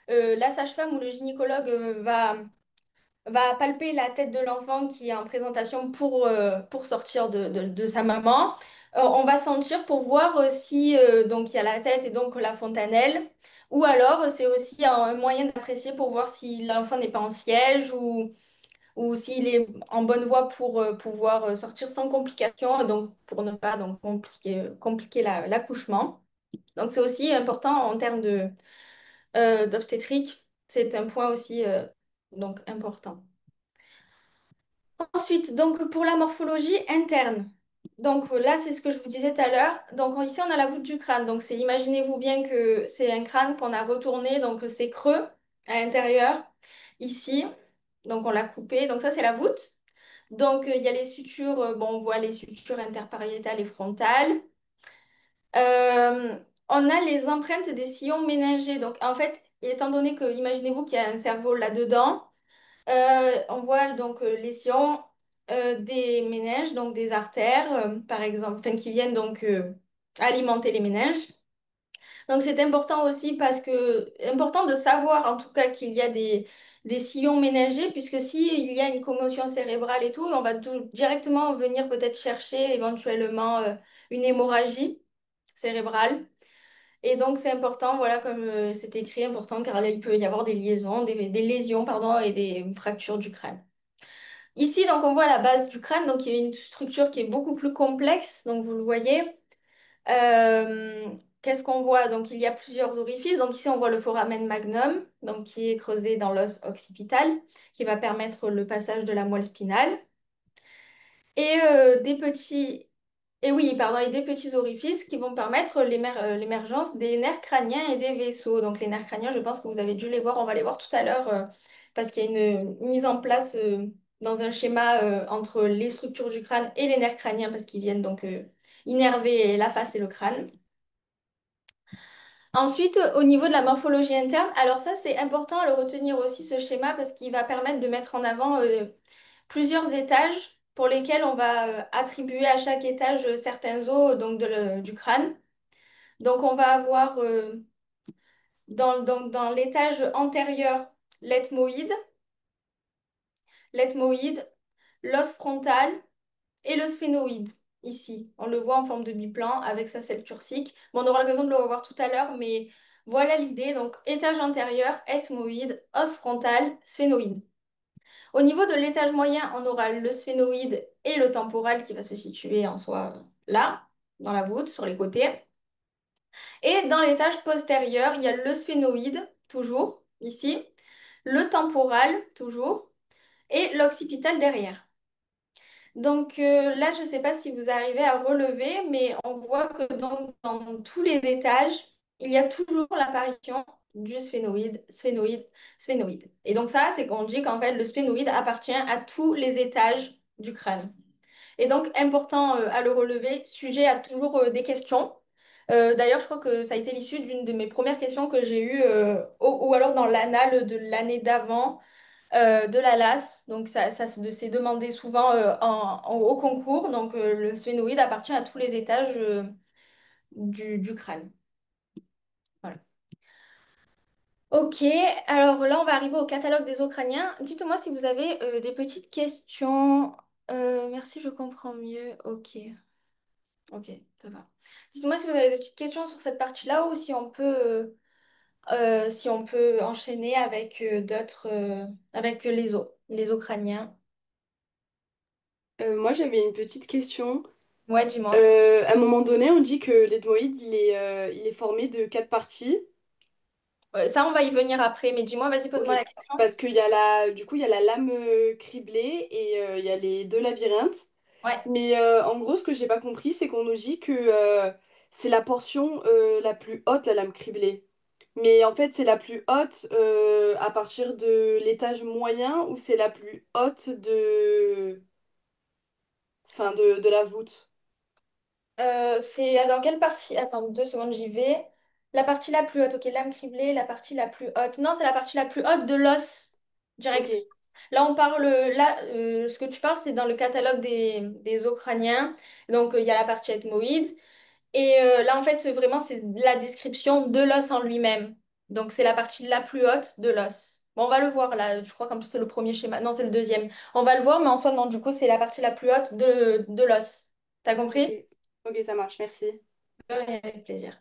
la sage-femme ou le gynécologue va palper la tête de l'enfant qui est en présentation pour sortir de sa maman. On va sentir pour voir si donc il y a la tête et donc la fontanelle. Ou alors, c'est aussi un moyen d'apprécier pour voir si l'enfant n'est pas en siège ou s'il est en bonne voie pour pouvoir sortir sans complication, donc pour ne pas donc, compliquer l'accouchement. Donc, c'est aussi important en termes d'obstétrique. C'est un point aussi donc, important. Ensuite, donc pour la morphologie interne. Donc là, c'est ce que je vous disais tout à l'heure. Donc ici, on a la voûte du crâne. Donc c'est, imaginez-vous bien que c'est un crâne qu'on a retourné, donc c'est creux à l'intérieur. Ici, donc on l'a coupé. Donc ça, c'est la voûte. Donc il y a les sutures, bon, on voit les sutures interpariétales et frontales. Euh, on a les empreintes des sillons méningés. Donc en fait, étant donné que, imaginez-vous qu'il y a un cerveau là-dedans. On voit donc les sillons des méninges, donc des artères, par exemple, enfin, qui viennent donc alimenter les méninges. Donc c'est important aussi parce que important de savoir en tout cas qu'il y a des sillons méningés, puisque s'il y a une commotion cérébrale et tout, on va directement venir peut-être chercher éventuellement une hémorragie cérébrale. Et donc c'est important, voilà, comme c'est écrit, important car là, il peut y avoir des liaisons, des lésions, pardon, et des fractures du crâne. Ici, donc, on voit la base du crâne, donc il y a une structure qui est beaucoup plus complexe, donc vous le voyez. Qu'est-ce qu'on voit? Donc, il y a plusieurs orifices. Donc, ici, on voit le foramen magnum, donc, qui est creusé dans l'os occipital, qui va permettre le passage de la moelle spinale. Et des petits, et oui, pardon, et des petits orifices qui vont permettre l'émergence des nerfs crâniens et des vaisseaux. Donc, les nerfs crâniens, je pense que vous avez dû les voir, on va les voir tout à l'heure, parce qu'il y a une mise en place dans un schéma entre les structures du crâne et les nerfs crâniens, parce qu'ils viennent donc innerver la face et le crâne. Ensuite, au niveau de la morphologie interne, alors ça, c'est important à le retenir aussi, ce schéma, parce qu'il va permettre de mettre en avant plusieurs étages pour lesquels on va attribuer à chaque étage certains os donc du crâne. Donc, on va avoir dans l'étage antérieur l'ethmoïde, l'os frontal et le sphénoïde. Ici, on le voit en forme de biplan avec sa selle turcique. Bon, on aura l'occasion de le revoir tout à l'heure, mais voilà l'idée. Donc, étage antérieur, ethmoïde, os frontal, sphénoïde. Au niveau de l'étage moyen, on aura le sphénoïde et le temporal qui va se situer en soi là, dans la voûte, sur les côtés. Et dans l'étage postérieur, il y a le sphénoïde, toujours, ici, le temporal, toujours, et l'occipital derrière. Donc là, je ne sais pas si vous arrivez à relever, mais on voit que dans tous les étages, il y a toujours l'apparition du sphénoïde, sphénoïde, sphénoïde. Et donc ça, c'est qu'on dit qu'en fait, le sphénoïde appartient à tous les étages du crâne. Et donc, important à le relever, sujet à toujours des questions. D'ailleurs, je crois que ça a été l'issue d'une de mes premières questions que j'ai eues, ou alors dans l'annale de l'année d'avant de la LAS. Donc, ça s'est demandé souvent au concours. Donc, le sphénoïde appartient à tous les étages du crâne. Voilà. Ok, alors là, on va arriver au catalogue des os crâniens. Dites-moi si vous avez des petites questions. Merci, je comprends mieux. Ok. Ok, ça va. Dites-moi si vous avez des petites questions sur cette partie-là ou si on peut enchaîner avec d'autres, avec les os crâniens. Moi, j'avais une petite question. Ouais, dis-moi. À un moment donné, on dit que l'ethmoïde, il est formé de quatre parties. Ça, on va y venir après, mais dis-moi, vas-y, Ok. pose-moi la question. Parce qu'il y a du coup, il y a la lame criblée et il y a les deux labyrinthes. Ouais. Mais en gros, ce que j'ai pas compris, c'est qu'on nous dit que c'est la portion la plus haute, la lame criblée. Mais en fait, c'est la plus haute à partir de l'étage moyen ou c'est la plus haute enfin, de la voûte. C'est dans quelle partie? Attends, 2 secondes, j'y vais. La partie la plus haute, ok, lame criblée, la partie la plus haute. Non, c'est la partie la plus haute de l'os, Ok, direct. Là, on parle, là, ce que tu parles, c'est dans le catalogue des os crâniens. Donc, il y a la partie ethmoïde. Et là, en fait, vraiment, c'est la description de l'os en lui-même. Donc, c'est la partie la plus haute de l'os. Bon, on va le voir là. Je crois qu'en plus, c'est le premier schéma. Non, c'est le deuxième. On va le voir, mais en soi, non, du coup, c'est la partie la plus haute de l'os. T'as ok, compris? ok, ça marche, merci. Ouais, avec plaisir.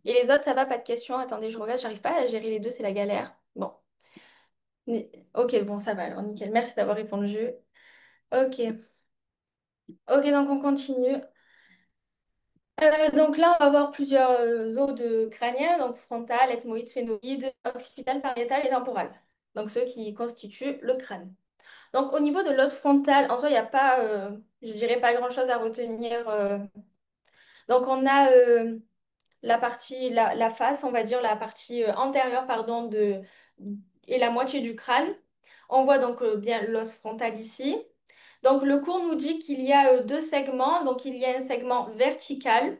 Et les autres, ça va, pas de questions. Attendez, je regarde, j'arrive pas à gérer les deux, c'est la galère. Bon. Ok, bon, ça va alors, nickel. Merci d'avoir répondu. Ok. Ok, donc on continue. Donc là, on va voir plusieurs os de crânien, donc frontal, ethmoïde, phénoïde, occipital, pariétal et temporal. Donc ceux qui constituent le crâne. Donc au niveau de l'os frontal, en soi, il n'y a pas, je dirais pas grand-chose à retenir. Donc on a la partie, la face, on va dire la partie antérieure, pardon, et la moitié du crâne. On voit donc bien l'os frontal ici. Donc le cours nous dit qu'il y a deux segments. Donc il y a un segment vertical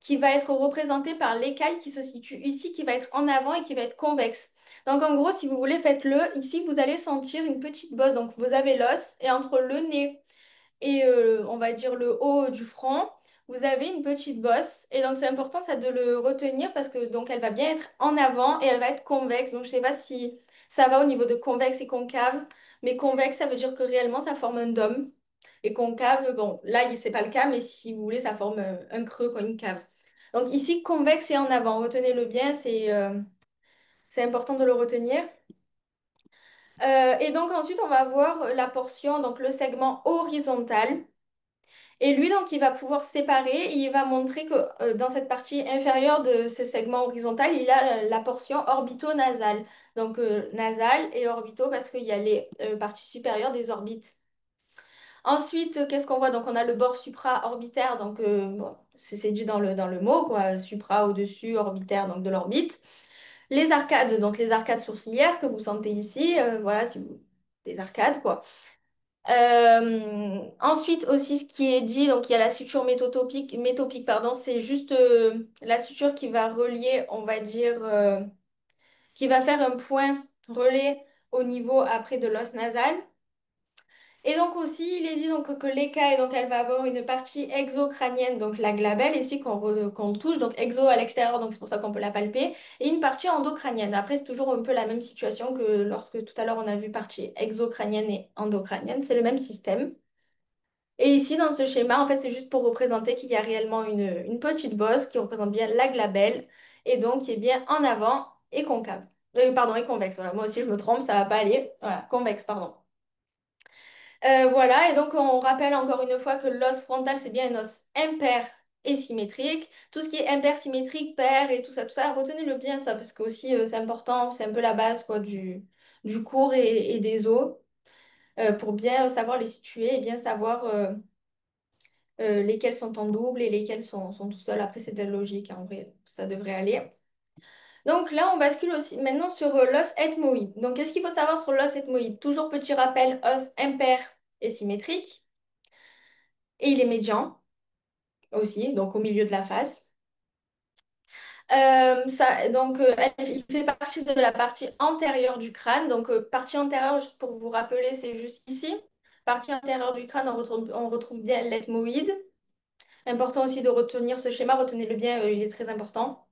qui va être représenté par l'écaille qui se situe ici, qui va être en avant et qui va être convexe. Donc en gros, si vous voulez, faites-le. Ici, vous allez sentir une petite bosse. Donc vous avez l'os et entre le nez et on va dire le haut du front, vous avez une petite bosse. Et donc c'est important ça de le retenir parce que donc elle va bien être en avant et elle va être convexe. Donc je sais pas si ça va au niveau de convexe et concave, mais convexe ça veut dire que réellement ça forme un dôme. Et concave, bon là c'est pas le cas, mais si vous voulez ça forme un creux, quoi, une cave. Donc ici convexe et en avant, retenez-le bien, c'est important de le retenir. Et donc ensuite on va voir la portion, donc le segment horizontal. Et lui, donc, il va pouvoir séparer et il va montrer que dans cette partie inférieure de ce segment horizontal, il a la portion orbito-nasale. Donc, nasale et orbito parce qu'il y a les parties supérieures des orbites. Ensuite, qu'est-ce qu'on voit? Donc, on a le bord supra-orbitaire. Donc, bon, c'est dit dans le mot, quoi. Supra au-dessus, orbitaire, donc de l'orbite. Les arcades, donc les arcades sourcilières que vous sentez ici. Voilà, si vous... des arcades, quoi. Ensuite aussi ce qui est dit, donc il y a la suture métopique pardon, c'est juste la suture qui va relier, on va dire, qui va faire un point relais au niveau après de l'os nasal. Et donc aussi, il est dit donc, que l'écaille, donc elle va avoir une partie exocrânienne, donc la glabelle ici qu'on touche, donc exo à l'extérieur, donc c'est pour ça qu'on peut la palper, et une partie endocrânienne. Après, c'est toujours un peu la même situation que lorsque tout à l'heure on a vu partie exocrânienne et endocrânienne, c'est le même système. Et ici, dans ce schéma, en fait, c'est juste pour représenter qu'il y a réellement une petite bosse qui représente bien la glabelle et donc qui est bien en avant et concave. Pardon, et convexe. Voilà. Moi aussi, je me trompe, ça va pas aller. Voilà, convexe, pardon. Voilà, et donc on rappelle encore une fois que l'os frontal, c'est bien un os impair et symétrique. Tout ce qui est impair, symétrique, pair et tout ça, retenez-le bien ça, parce que aussi c'est important, c'est un peu la base quoi, du cours et des os, pour bien savoir les situer et bien savoir lesquels sont en double et lesquels sont tout seuls. Après, c'est de la logique, hein, en vrai, ça devrait aller. Donc là, on bascule aussi maintenant sur l'os ethmoïde. Donc, qu'est-ce qu'il faut savoir sur l'os ethmoïde? Toujours petit rappel, os impair et symétrique. Et il est médian aussi, donc au milieu de la face. Donc, il fait partie de la partie antérieure du crâne. Donc, partie antérieure, juste pour vous rappeler, c'est juste ici. Partie antérieure du crâne, on retrouve bien l'ethmoïde. Important aussi de retenir ce schéma, retenez-le bien, il est très important.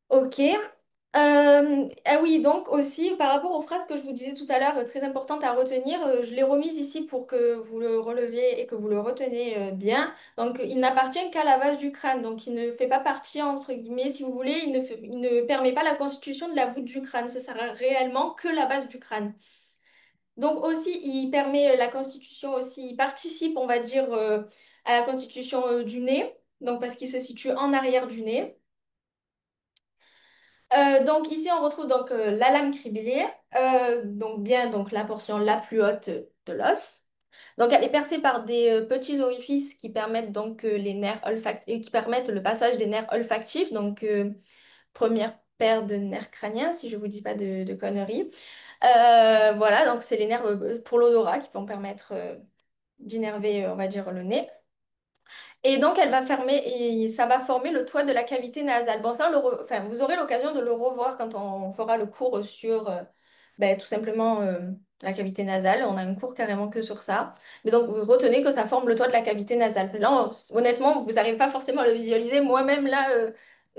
Ok. Ah oui, donc aussi par rapport aux phrases que je vous disais tout à l'heure, très importantes à retenir, je l'ai remise ici pour que vous le releviez et que vous le retenez bien. Donc il n'appartient qu'à la base du crâne, donc il ne fait pas partie, entre guillemets, si vous voulez, il ne permet pas la constitution de la voûte du crâne, ce sera réellement que la base du crâne. Donc aussi, il permet la constitution aussi, il participe, on va dire, à la constitution du nez, donc parce qu'il se situe en arrière du nez. Donc ici, on retrouve donc la lame criblée, donc bien donc la portion la plus haute de l'os. Donc, elle est percée par des petits orifices qui permettent donc qui permettent le passage des nerfs olfactifs. Donc, première paire de nerfs crâniens, si je vous dis pas de conneries. Voilà, donc c'est les nerfs pour l'odorat qui vont permettre d'innerver, on va dire, le nez. Et donc, elle va fermer, et ça va former le toit de la cavité nasale. Bon, ça, enfin, vous aurez l'occasion de le revoir quand on fera le cours sur ben, tout simplement la cavité nasale. On a un cours carrément que sur ça. Mais donc, vous retenez que ça forme le toit de la cavité nasale. Parce que là, honnêtement, vous n'arrivez pas forcément à le visualiser. Moi-même, là,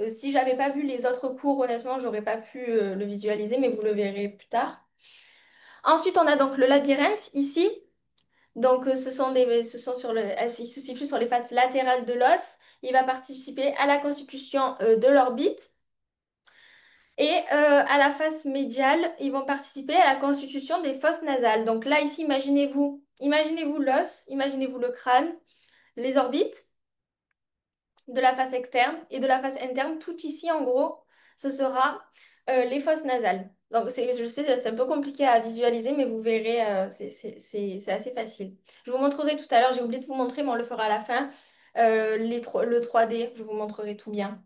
si j'avais pas vu les autres cours, honnêtement, j'aurais pas pu le visualiser, mais vous le verrez plus tard. Ensuite, on a donc le labyrinthe ici. Donc, ce sont il se situe sur les faces latérales de l'os. Il va participer à la constitution de l'orbite. Et à la face médiale, ils vont participer à la constitution des fosses nasales. Donc là, ici, imaginez-vous l'os, imaginez-vous le crâne, les orbites de la face externe et de la face interne. Tout ici, en gros, ce sera les fosses nasales. Donc, je sais, c'est un peu compliqué à visualiser, mais vous verrez, c'est assez facile. Je vous montrerai tout à l'heure, j'ai oublié de vous montrer, mais on le fera à la fin. Le 3D, je vous montrerai tout bien.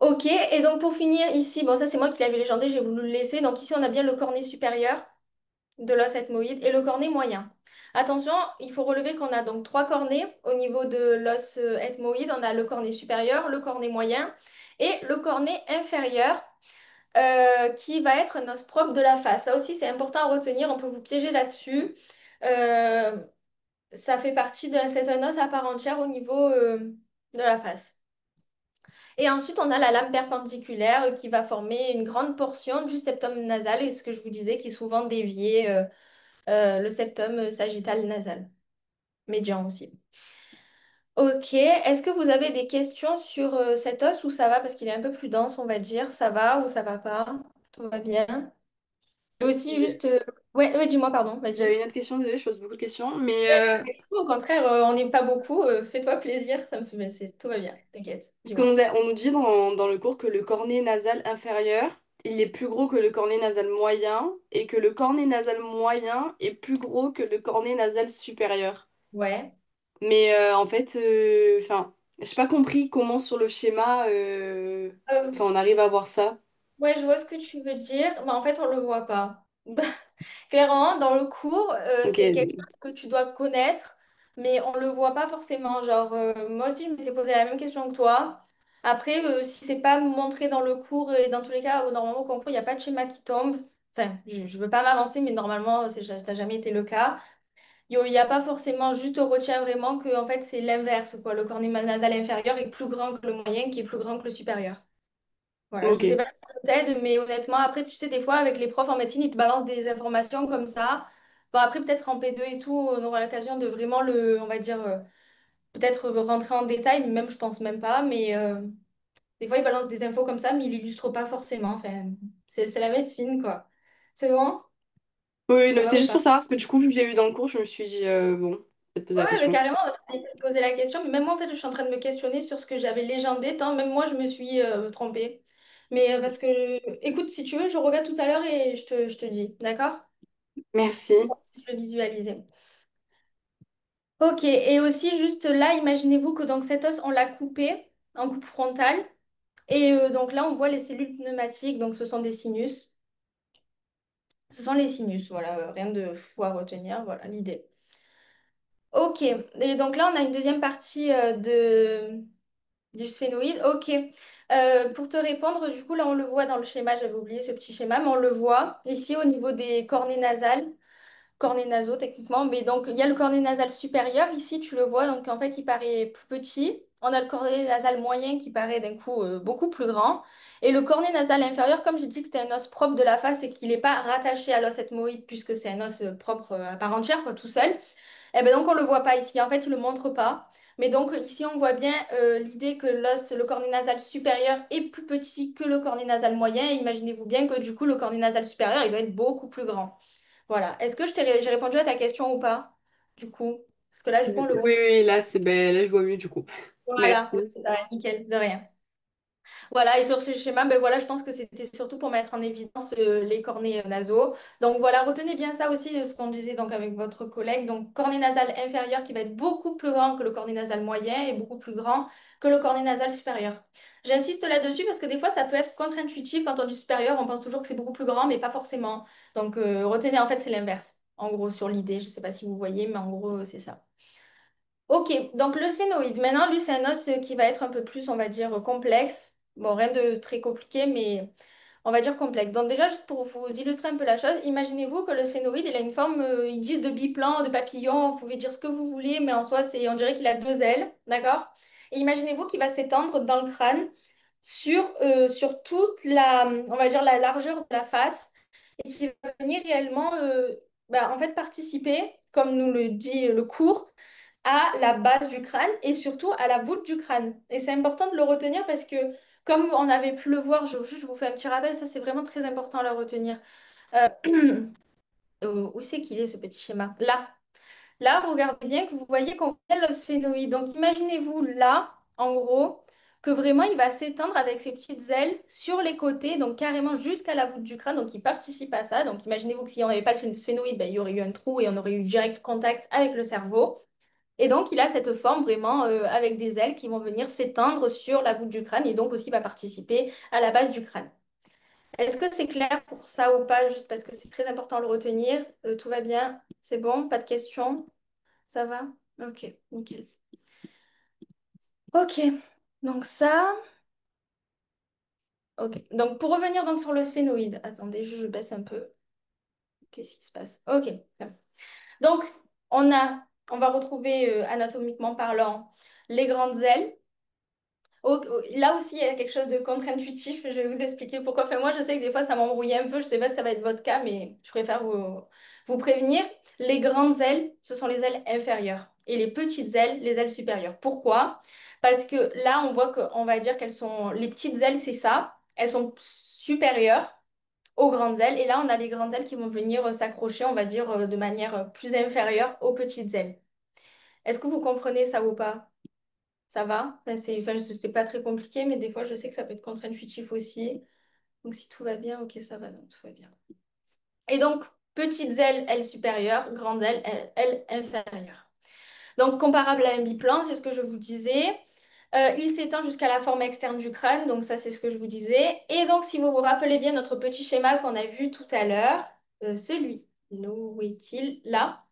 Ok, et donc pour finir ici, bon ça c'est moi qui l'avais légendé, j'ai voulu le laisser. Donc ici on a bien le cornet supérieur de l'os ethmoïde et le cornet moyen. Attention, il faut relever qu'on a donc trois cornets au niveau de l'os ethmoïde. On a le cornet supérieur, le cornet moyen et le cornet inférieur qui va être un os propre de la face. Ça aussi c'est important à retenir, on peut vous piéger là-dessus. Euh, Ça fait partie c'est un os à part entière au niveau de la face. Et ensuite, on a la lame perpendiculaire qui va former une grande portion du septum nasal, et ce que je vous disais, qui est souvent dévié, le septum sagittal nasal, médian aussi. Ok, est-ce que vous avez des questions sur cet os ou ça va parce qu'il est un peu plus dense, on va dire, ça va ou ça va pas? Tout va bien. Et aussi J'ai- juste... Ouais, ouais, dis-moi, pardon, vas-y. J'avais une autre question, désolée, je pose beaucoup de questions, mais Au contraire, on n'est pas beaucoup, fais-toi plaisir, ça me fait... mais tout va bien, t'inquiète, parce qu'on dis-moi. on nous dit dans le cours que le cornet nasal inférieur, il est plus gros que le cornet nasal moyen et que le cornet nasal moyen est plus gros que le cornet nasal supérieur. Ouais. Mais en fait, enfin, j'ai pas compris comment sur le schéma, enfin, on arrive à voir ça. Ouais, je vois ce que tu veux dire, mais en fait, on le voit pas. Clairement, dans le cours, Ok, c'est quelque chose que tu dois connaître, mais on le voit pas forcément. Genre, moi aussi, je m'étais posé la même question que toi. Après, si c'est pas montré dans le cours, et dans tous les cas, normalement, au concours, il n'y a pas de schéma qui tombe. Enfin, je veux pas m'avancer, mais normalement, ça n'a jamais été le cas. Il n'y a pas forcément, juste on retient vraiment que en fait, c'est l'inverse, quoi. Le cornet nasal inférieur est plus grand que le moyen, qui est plus grand que le supérieur. Voilà, je ok. sais pas si ça t'aide, mais honnêtement, après, tu sais, des fois, avec les profs en médecine, ils te balancent des informations comme ça. Bon, après, peut-être en P2 et tout, on aura l'occasion de vraiment on va dire, peut-être rentrer en détail, mais même, je pense même pas. Mais des fois, ils balancent des infos comme ça, mais ils illustrent pas forcément. Enfin, c'est la médecine, quoi. C'est bon? Oui, oui, non, Ça c'était va ou juste pour pas? savoir, parce que du coup, vu que j'ai eu dans le cours, je me suis dit, bon, peut-être poser Ouais, la mais question. carrément, on a poser la question. Mais même moi, en fait, je suis en train de me questionner sur ce que j'avais légendé, tant même moi, je me suis trompée. Mais parce que, écoute, si tu veux, je regarde tout à l'heure et je te dis, d'accord? Merci. Je le visualiser. Ok, et aussi, juste là, imaginez-vous que donc cet os, on l'a coupé en coupe frontale. Et donc là, on voit les cellules pneumatiques, donc ce sont des sinus. Ce sont les sinus, voilà, rien de fou à retenir, voilà l'idée. Ok, et donc là, on a une deuxième partie du sphénoïde. Ok. Pour te répondre, du coup, là, on le voit dans le schéma, j'avais oublié ce petit schéma, mais on le voit ici au niveau des cornées nasales, cornets nasaux techniquement. Mais donc, il y a le cornet nasal supérieur, ici, tu le vois, donc en fait, il paraît plus petit. On a le cornet nasal moyen qui paraît d'un coup beaucoup plus grand. Et le cornet nasal inférieur, comme j'ai dit que c'était un os propre de la face et qu'il n'est pas rattaché à l'os ethmoïde puisque c'est un os propre à part entière, quoi, tout seul. Eh ben donc on le voit pas ici, en fait il le montre pas. Mais donc ici on voit bien l'idée que le cornet nasal supérieur est plus petit que le cornet nasal moyen. Et imaginez-vous bien que du coup le cornet nasal supérieur il doit être beaucoup plus grand. Voilà. Est-ce que j'ai répondu à ta question ou pas? Du coup, parce que là du coup Oui, on le voit. oui, là, c'est, ben, là, je vois mieux, du coup. Voilà, Merci. ça va, nickel, de rien. Voilà, et sur ce schéma, ben voilà, je pense que c'était surtout pour mettre en évidence les cornets nasaux. Donc voilà, retenez bien ça aussi, ce qu'on disait donc avec votre collègue. Donc cornet nasal inférieur qui va être beaucoup plus grand que le cornet nasal moyen et beaucoup plus grand que le cornet nasal supérieur. J'insiste là-dessus parce que des fois, ça peut être contre-intuitif. Quand on dit supérieur, on pense toujours que c'est beaucoup plus grand, mais pas forcément. Donc retenez, en fait, c'est l'inverse. En gros, sur l'idée, je ne sais pas si vous voyez, mais en gros, c'est ça. Ok, donc le sphénoïde. Maintenant, lui, c'est un os qui va être un peu plus, on va dire, complexe. Bon, rien de très compliqué, mais on va dire complexe. Donc déjà, juste pour vous illustrer un peu la chose, imaginez-vous que le sphénoïde, il a une forme, ils disent de biplan, de papillon, vous pouvez dire ce que vous voulez, mais en soi, c'est, on dirait qu'il a deux ailes, d'accord? Et imaginez-vous qu'il va s'étendre dans le crâne sur toute la, on va dire, la largeur de la face et qui va venir réellement, en fait, participer, comme nous le dit le cours, à la base du crâne et surtout à la voûte du crâne. Et c'est important de le retenir parce que, comme on avait pu le voir, je vous fais un petit rappel, ça c'est vraiment très important à le retenir. Euh, où c'est qu'il est ce petit schéma? Là. Là, regardez bien que vous voyez qu'on fait le sphénoïde. Donc imaginez-vous là, en gros, que vraiment il va s'étendre avec ses petites ailes sur les côtés, donc carrément jusqu'à la voûte du crâne, donc il participe à ça. Donc imaginez-vous que si on n'avait pas le sphénoïde, ben, il y aurait eu un trou et on aurait eu direct contact avec le cerveau. Et donc, il a cette forme vraiment avec des ailes qui vont venir s'étendre sur la voûte du crâne et donc aussi va participer à la base du crâne. Est-ce que c'est clair pour ça ou pas? Juste parce que c'est très important de le retenir. Tout va bien? C'est bon? Pas de questions? Ça va? Ok, nickel. Ok, donc ça. Ok, donc pour revenir donc sur le sphénoïde. Attendez, je baisse un peu. Qu'est-ce qui se passe? Ok. Donc, on va retrouver anatomiquement parlant les grandes ailes. Là aussi, il y a quelque chose de contre-intuitif. Je vais vous expliquer pourquoi. Enfin, moi, je sais que des fois, ça m'embrouille un peu. Je sais pas si ça va être votre cas, mais je préfère vous prévenir. Les grandes ailes, ce sont les ailes inférieures. Et les petites ailes, les ailes supérieures. Pourquoi? Parce que là, on voit qu'on va dire qu'elles sont... Les petites ailes, c'est ça. Elles sont supérieures aux grandes ailes. Et là, on a les grandes ailes qui vont venir s'accrocher, on va dire, de manière plus inférieure aux petites ailes. Est-ce que vous comprenez ça ou pas? Ça va? Enfin, c'est pas très compliqué, mais des fois, je sais que ça peut être contre-intuitif aussi. Donc, si tout va bien, ok, ça va, donc tout va bien. Et donc, petites ailes, ailes supérieures, grandes ailes, ailes inférieures. Donc, comparable à un biplan, c'est ce que je vous disais. Il s'étend jusqu'à la forme externe du crâne, donc ça, c'est ce que je vous disais. Et donc, si vous vous rappelez bien notre petit schéma qu'on a vu tout à l'heure, celui, où est-il? Là.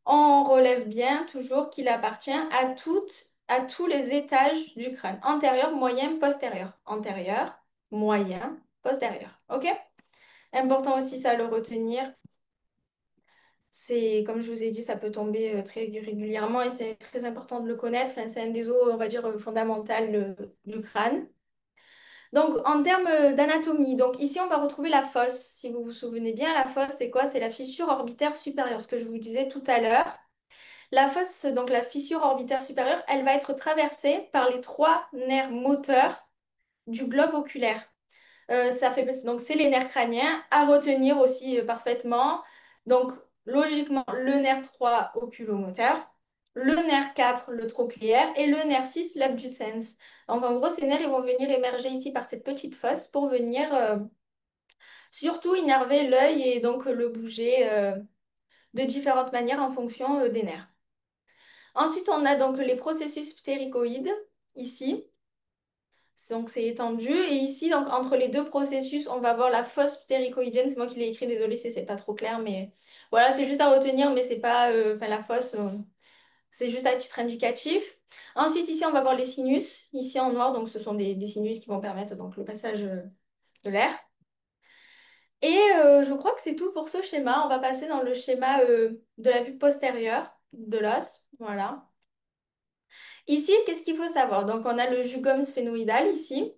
On relève bien toujours qu'il appartient à tous les étages du crâne. Antérieur, moyen, postérieur. Antérieur, moyen, postérieur. OK? Important aussi ça à le retenir. C'est, comme je vous ai dit, ça peut tomber très régulièrement et c'est très important de le connaître. Enfin, c'est un des os, on va dire, fondamental du crâne. Donc, en termes d'anatomie, donc ici, on va retrouver la fosse. Si vous vous souvenez bien, la fosse, c'est quoi? C'est la fissure orbitaire supérieure, ce que je vous disais tout à l'heure. La fosse, donc la fissure orbitaire supérieure, elle va être traversée par les trois nerfs moteurs du globe oculaire. Donc c'est les nerfs crâniens à retenir aussi parfaitement. Donc logiquement, le nerf 3 oculomoteur, le nerf 4 le trochléaire et le nerf 6 l'abducens. Donc en gros, ces nerfs ils vont venir émerger ici par cette petite fosse pour venir surtout innerver l'œil et donc le bouger de différentes manières en fonction des nerfs. Ensuite, on a donc les processus ptérygoïdes, ici. Donc, c'est étendu. Et ici, donc, entre les deux processus, on va voir la fosse ptérygoïdienne. C'est moi qui l'ai écrit, désolé si c'est pas trop clair, mais voilà, c'est juste à retenir, mais c'est pas... Enfin, la fosse, c'est juste à titre indicatif. Ensuite, ici, on va voir les sinus, ici en noir. Donc, ce sont des sinus qui vont permettre donc, le passage de l'air. Et je crois que c'est tout pour ce schéma. On va passer dans le schéma de la vue postérieure de l'os. Voilà. Ici, qu'est-ce qu'il faut savoir? Donc, on a le jugum sphénoïdal ici.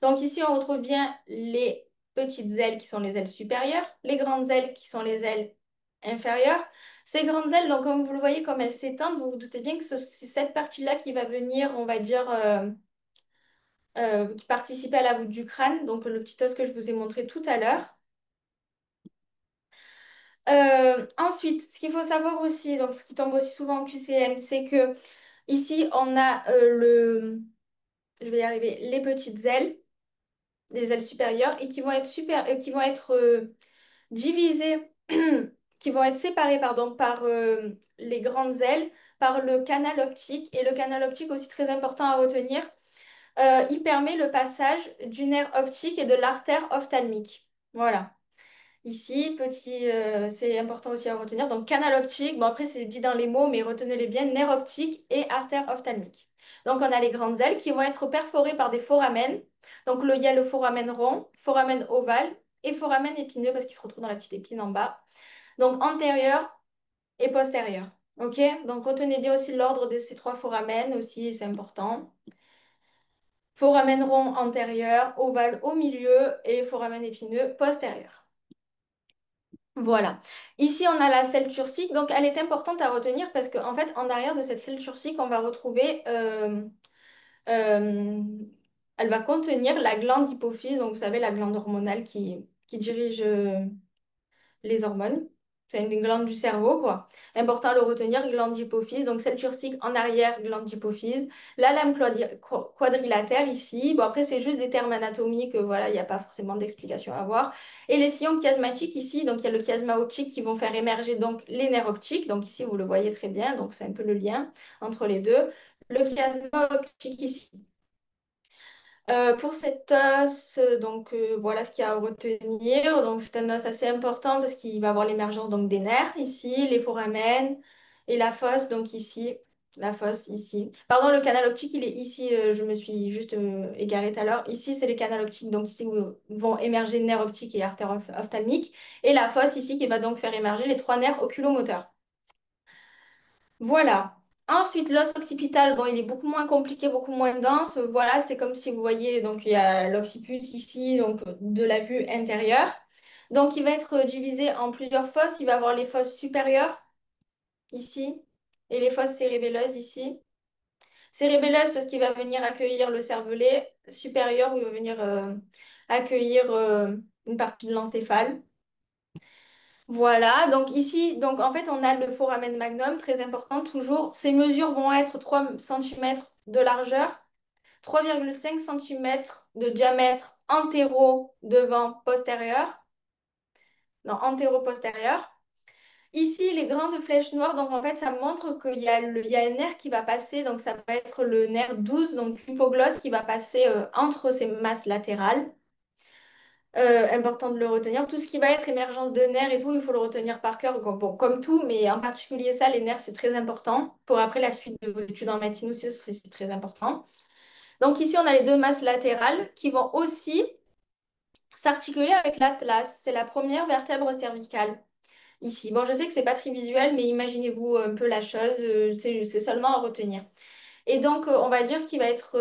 Donc, ici, on retrouve bien les petites ailes qui sont les ailes supérieures, les grandes ailes qui sont les ailes inférieures. Ces grandes ailes, donc, comme vous le voyez, comme elles s'étendent, vous vous doutez bien que c'est cette partie-là qui va venir, on va dire, qui participe à la voûte du crâne, donc le petit os que je vous ai montré tout à l'heure. Ensuite, ce qu'il faut savoir aussi, donc ce qui tombe aussi souvent en QCM, c'est que ici, on a je vais y arriver, les petites ailes, les ailes supérieures, et qui vont être divisées, qui vont être séparées, pardon, par les grandes ailes, par le canal optique. Et le canal optique, aussi très important à retenir, il permet le passage du nerf optique et de l'artère ophtalmique. Voilà. Ici, c'est important aussi à retenir. Donc, canal optique, bon après c'est dit dans les mots, mais retenez-les bien, nerf optique et artère ophtalmique. Donc, on a les grandes ailes qui vont être perforées par des foramènes. Donc, il y a le foramen rond, foramen ovale et foramen épineux parce qu'il se retrouve dans la petite épine en bas. Donc, antérieur et postérieur. OK? Donc, retenez bien aussi l'ordre de ces trois foramens aussi, c'est important. Foramen rond antérieur, ovale au milieu et foramen épineux postérieur. Voilà. Ici, on a la selle turcique. Donc, elle est importante à retenir parce qu'en fait, en arrière de cette selle turcique, on va retrouver... euh, elle va contenir la glande hypophyse. Donc, vous savez, la glande hormonale qui dirige les hormones. C'est une glande du cerveau, quoi. Important à le retenir, glande hypophyse. Donc, celle turcique en arrière, glande hypophyse. La lame quadrilatère ici. Bon, après, c'est juste des termes anatomiques. Voilà, il n'y a pas forcément d'explication à avoir. Et les sillons chiasmatiques ici. Donc, il y a le chiasma optique qui vont faire émerger donc les nerfs optiques. Donc, ici, vous le voyez très bien. Donc, c'est un peu le lien entre les deux. Le chiasma optique ici. Pour cet os, voilà ce qu'il y a à retenir. Donc c'est un os assez important parce qu'il va avoir l'émergence donc des nerfs ici, les foramens et la fosse donc ici, la fosse ici. Pardon, le canal optique il est ici. Je me suis juste égarée tout à l'heure. Ici c'est les canaux optiques donc ici où vont émerger nerfs optiques et artères ophtalmiques et la fosse ici qui va donc faire émerger les trois nerfs oculomoteurs. Voilà. Ensuite, l'os occipital, bon, il est beaucoup moins compliqué, beaucoup moins dense. Voilà, c'est comme si vous voyez, donc il y a l'occiput ici, donc de la vue intérieure. Donc, il va être divisé en plusieurs fosses. Il va avoir les fosses supérieures ici et les fosses cérébelleuses ici. Cérébelleuse parce qu'il va venir accueillir le cervelet, supérieur où il va venir accueillir une partie de l'encéphale. Voilà, donc ici, donc en fait, on a le foramen magnum, très important toujours. Ces mesures vont être 3 cm de largeur, 3,5 cm de diamètre antéro, devant, postérieur. Non, antéro-postérieur. Ici, les grandes flèches noires, donc en fait, ça montre qu'il y a un nerf qui va passer, donc ça va être le nerf 12, donc l'hypoglosse qui va passer entre ces masses latérales. Important de le retenir. Tout ce qui va être émergence de nerfs et tout, il faut le retenir par cœur. Bon, comme tout, mais en particulier ça, les nerfs, c'est très important. Pour après la suite de vos études en médecine aussi, c'est très important. Donc ici, on a les deux masses latérales qui vont aussi s'articuler avec l'atlas. C'est la première vertèbre cervicale. Ici. Bon, je sais que c'est pas très visuel, mais imaginez-vous un peu la chose. C'est seulement à retenir. Et donc, on va dire qu'il va être...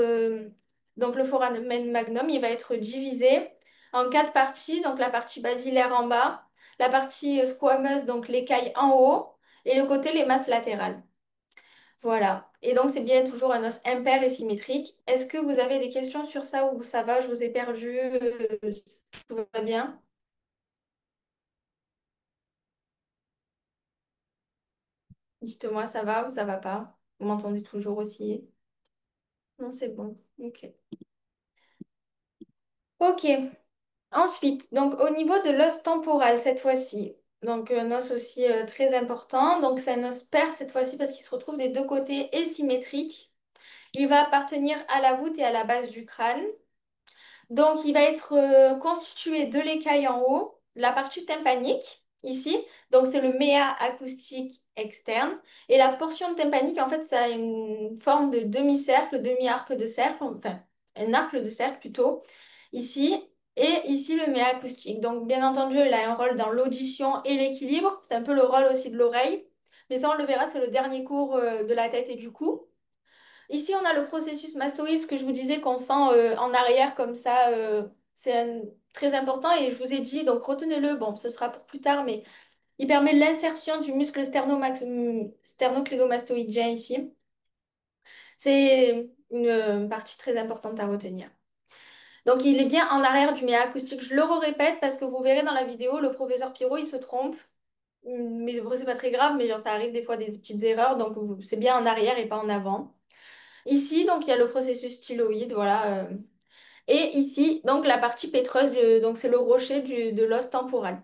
donc, le foramen magnum, il va être divisé en quatre parties. Donc, la partie basilaire en bas, la partie squameuse, donc l'écaille en haut, et le côté, les masses latérales. Voilà. Et donc, c'est bien toujours un os impair et symétrique. Est-ce que vous avez des questions sur ça ou ça va? Je vous ai perdu. Tout va bien? Dites-moi, ça va ou ça va pas? Vous m'entendez toujours aussi? Non, c'est bon. Ok. Ok. Ensuite, donc au niveau de l'os temporal cette fois-ci, donc un os aussi très important. Donc c'est un os pair cette fois-ci parce qu'il se retrouve des deux côtés et symétrique. Il va appartenir à la voûte et à la base du crâne. Donc, il va être constitué de l'écaille en haut, la partie tympanique ici. Donc, c'est le méa acoustique externe. Et la portion tympanique, en fait, ça a une forme de demi-cercle, demi-arc de cercle, enfin, un arc de cercle plutôt, ici. Et ici, le méa acoustique. Donc, bien entendu, il a un rôle dans l'audition et l'équilibre. C'est un peu le rôle aussi de l'oreille. Mais ça, on le verra, c'est le dernier cours de la tête et du cou. Ici, on a le processus mastoïde, ce que je vous disais qu'on sent en arrière comme ça. Très important et je vous ai dit, donc retenez-le, bon, ce sera pour plus tard, mais il permet l'insertion du muscle sternoclédomastoïdien ici. C'est une partie très importante à retenir. Donc, il est bien en arrière du méa acoustique. Je le répète parce que vous verrez dans la vidéo, le professeur Pirot, il se trompe. Mais bon, c'est pas très grave, mais genre, ça arrive des fois des petites erreurs. Donc, c'est bien en arrière et pas en avant. Ici, donc, il y a le processus styloïde, voilà. Et ici, donc, la partie pétreuse, donc, c'est le rocher de l'os temporal.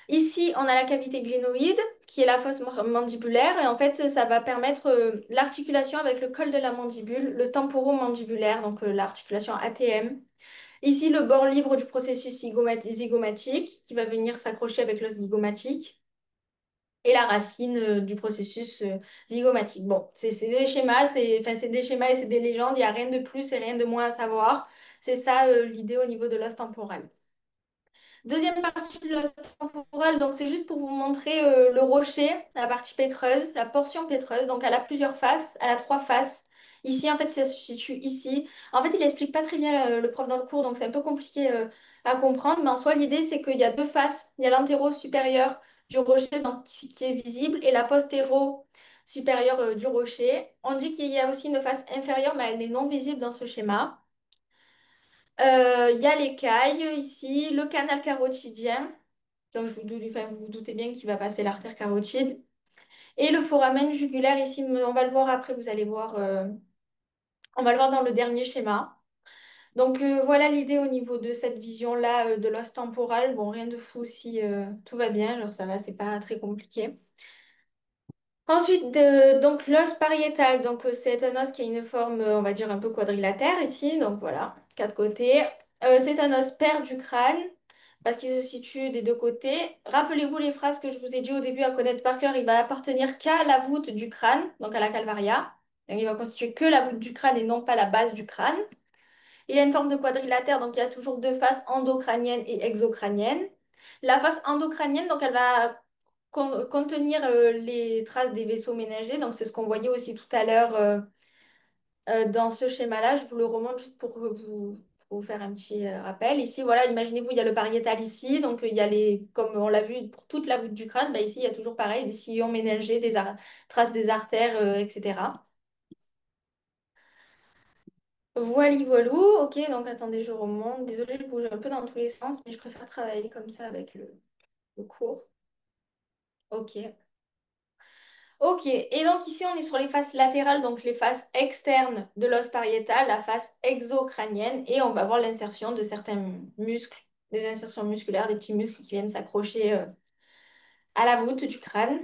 Ici, on a la cavité glénoïde, qui est la fosse mandibulaire, et en fait, ça va permettre l'articulation avec le col de la mandibule, le temporomandibulaire, donc l'articulation ATM. Ici, le bord libre du processus zygomatique, qui va venir s'accrocher avec l'os zygomatique, et la racine du processus zygomatique. Bon, c'est des schémas, enfin, c'est des schémas et c'est des légendes, il n'y a rien de plus et rien de moins à savoir. C'est ça l'idée au niveau de l'os temporal. Deuxième partie de l'os temporal, donc c'est juste pour vous montrer le rocher, la partie pétreuse, la portion pétreuse. Donc elle a plusieurs faces, elle a trois faces. Ici, en fait, ça se situe ici. En fait, il explique pas très bien le prof dans le cours, donc c'est un peu compliqué à comprendre. Mais en soi, l'idée, c'est qu'il y a deux faces. Il y a l'antéro supérieur du rocher, donc, qui est visible, et la postéro supérieure du rocher. On dit qu'il y a aussi une face inférieure, mais elle est non visible dans ce schéma. Il y a l'écaille ici, le canal carotidien. Donc je vous doute, enfin, vous vous doutez bien qu'il va passer l'artère carotide. Et le foramen jugulaire ici, on va le voir après, vous allez voir, on va le voir dans le dernier schéma. Donc voilà l'idée au niveau de cette vision-là de l'os temporal. Bon, rien de fou si tout va bien, genre ça va, c'est pas très compliqué. Ensuite, donc l'os pariétal, donc c'est un os qui a une forme, on va dire, un peu quadrilatère ici, donc voilà, quatre côtés. C'est un os pair du crâne, parce qu'il se situe des deux côtés. Rappelez-vous les phrases que je vous ai dit au début à connaître par cœur, il va appartenir qu'à la voûte du crâne, donc à la calvaria. Donc il va constituer que la voûte du crâne et non pas la base du crâne. Il a une forme de quadrilatère, donc il y a toujours deux faces endocrâniennes et exocrâniennes. La face endocrânienne, donc elle va contenir les traces des vaisseaux ménagers. Donc c'est ce qu'on voyait aussi tout à l'heure dans ce schéma-là. Je vous le remonte juste pour vous faire un petit rappel. Ici, voilà, imaginez-vous, il y a le pariétal ici. Donc il y a les, comme on l'a vu pour toute la voûte du crâne, bah, ici il y a toujours pareil, des sillons ménagers, traces des artères, etc. Voili voilou, ok, donc attendez, je remonte. Désolée, je bouge un peu dans tous les sens, mais je préfère travailler comme ça avec le cours. Ok. Ok, et donc ici on est sur les faces latérales, donc les faces externes de l'os pariétal, la face exocrânienne, et on va voir l'insertion de certains muscles, des insertions musculaires, des petits muscles qui viennent s'accrocher à la voûte du crâne.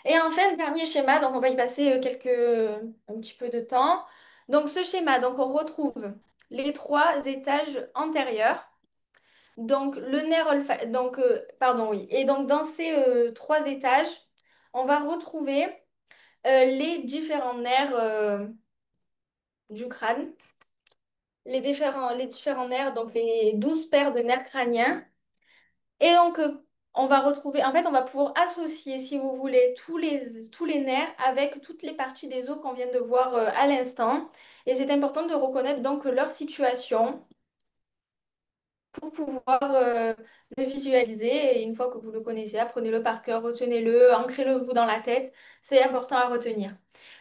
Et enfin, le dernier schéma, donc on va y passer un petit peu de temps. Donc ce schéma, donc on retrouve les trois étages antérieurs. Donc le nerf donc pardon, oui. Et donc dans ces trois étages, on va retrouver les différents nerfs du crâne, les différents nerfs, donc les 12 paires de nerfs crâniens. Et donc, on va retrouver, en fait, on va pouvoir associer, si vous voulez, tous les nerfs avec toutes les parties des os qu'on vient de voir à l'instant. Et c'est important de reconnaître donc leur situation pour pouvoir le visualiser. Et une fois que vous le connaissez, apprenez-le par cœur, retenez-le, ancrez-le vous dans la tête. C'est important à retenir.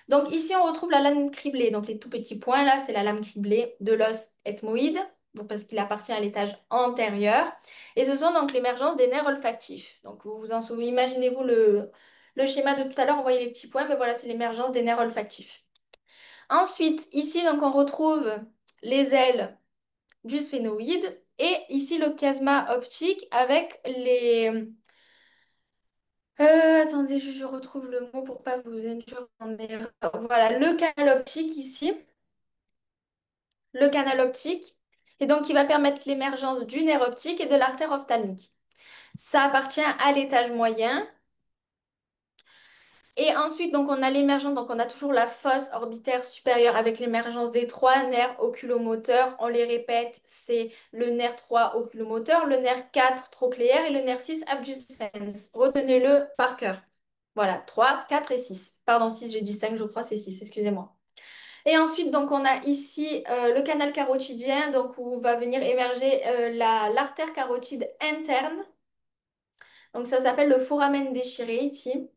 Donc ici, on retrouve la lame criblée. Donc les tout petits points là, c'est la lame criblée de l'os ethmoïde, donc parce qu'il appartient à l'étage antérieur. Et ce sont donc l'émergence des nerfs olfactifs. Donc vous vous en souvenez, imaginez-vous le schéma de tout à l'heure, on voyait les petits points, mais voilà, c'est l'émergence des nerfs olfactifs. Ensuite, ici, donc on retrouve les ailes du sphénoïde et ici le chiasma optique avec les... attendez, je retrouve le mot pour pas vous induire en erreur. Voilà, le canal optique ici, le canal optique, et donc qui va permettre l'émergence du nerf optique et de l'artère ophtalmique. Ça appartient à l'étage moyen. Et ensuite, donc, on a l'émergence, donc on a toujours la fosse orbitaire supérieure avec l'émergence des trois nerfs oculomoteurs. On les répète, c'est le nerf 3 oculomoteur, le nerf 4 trochléaire et le nerf 6 abducens. Retenez-le par cœur. Voilà, 3, 4 et 6. Pardon, 6, j'ai dit 5, je crois, c'est 6, excusez-moi. Et ensuite, donc, on a ici le canal carotidien, donc, où va venir émerger l'artère carotide interne. Donc, ça s'appelle le foramen déchiré ici.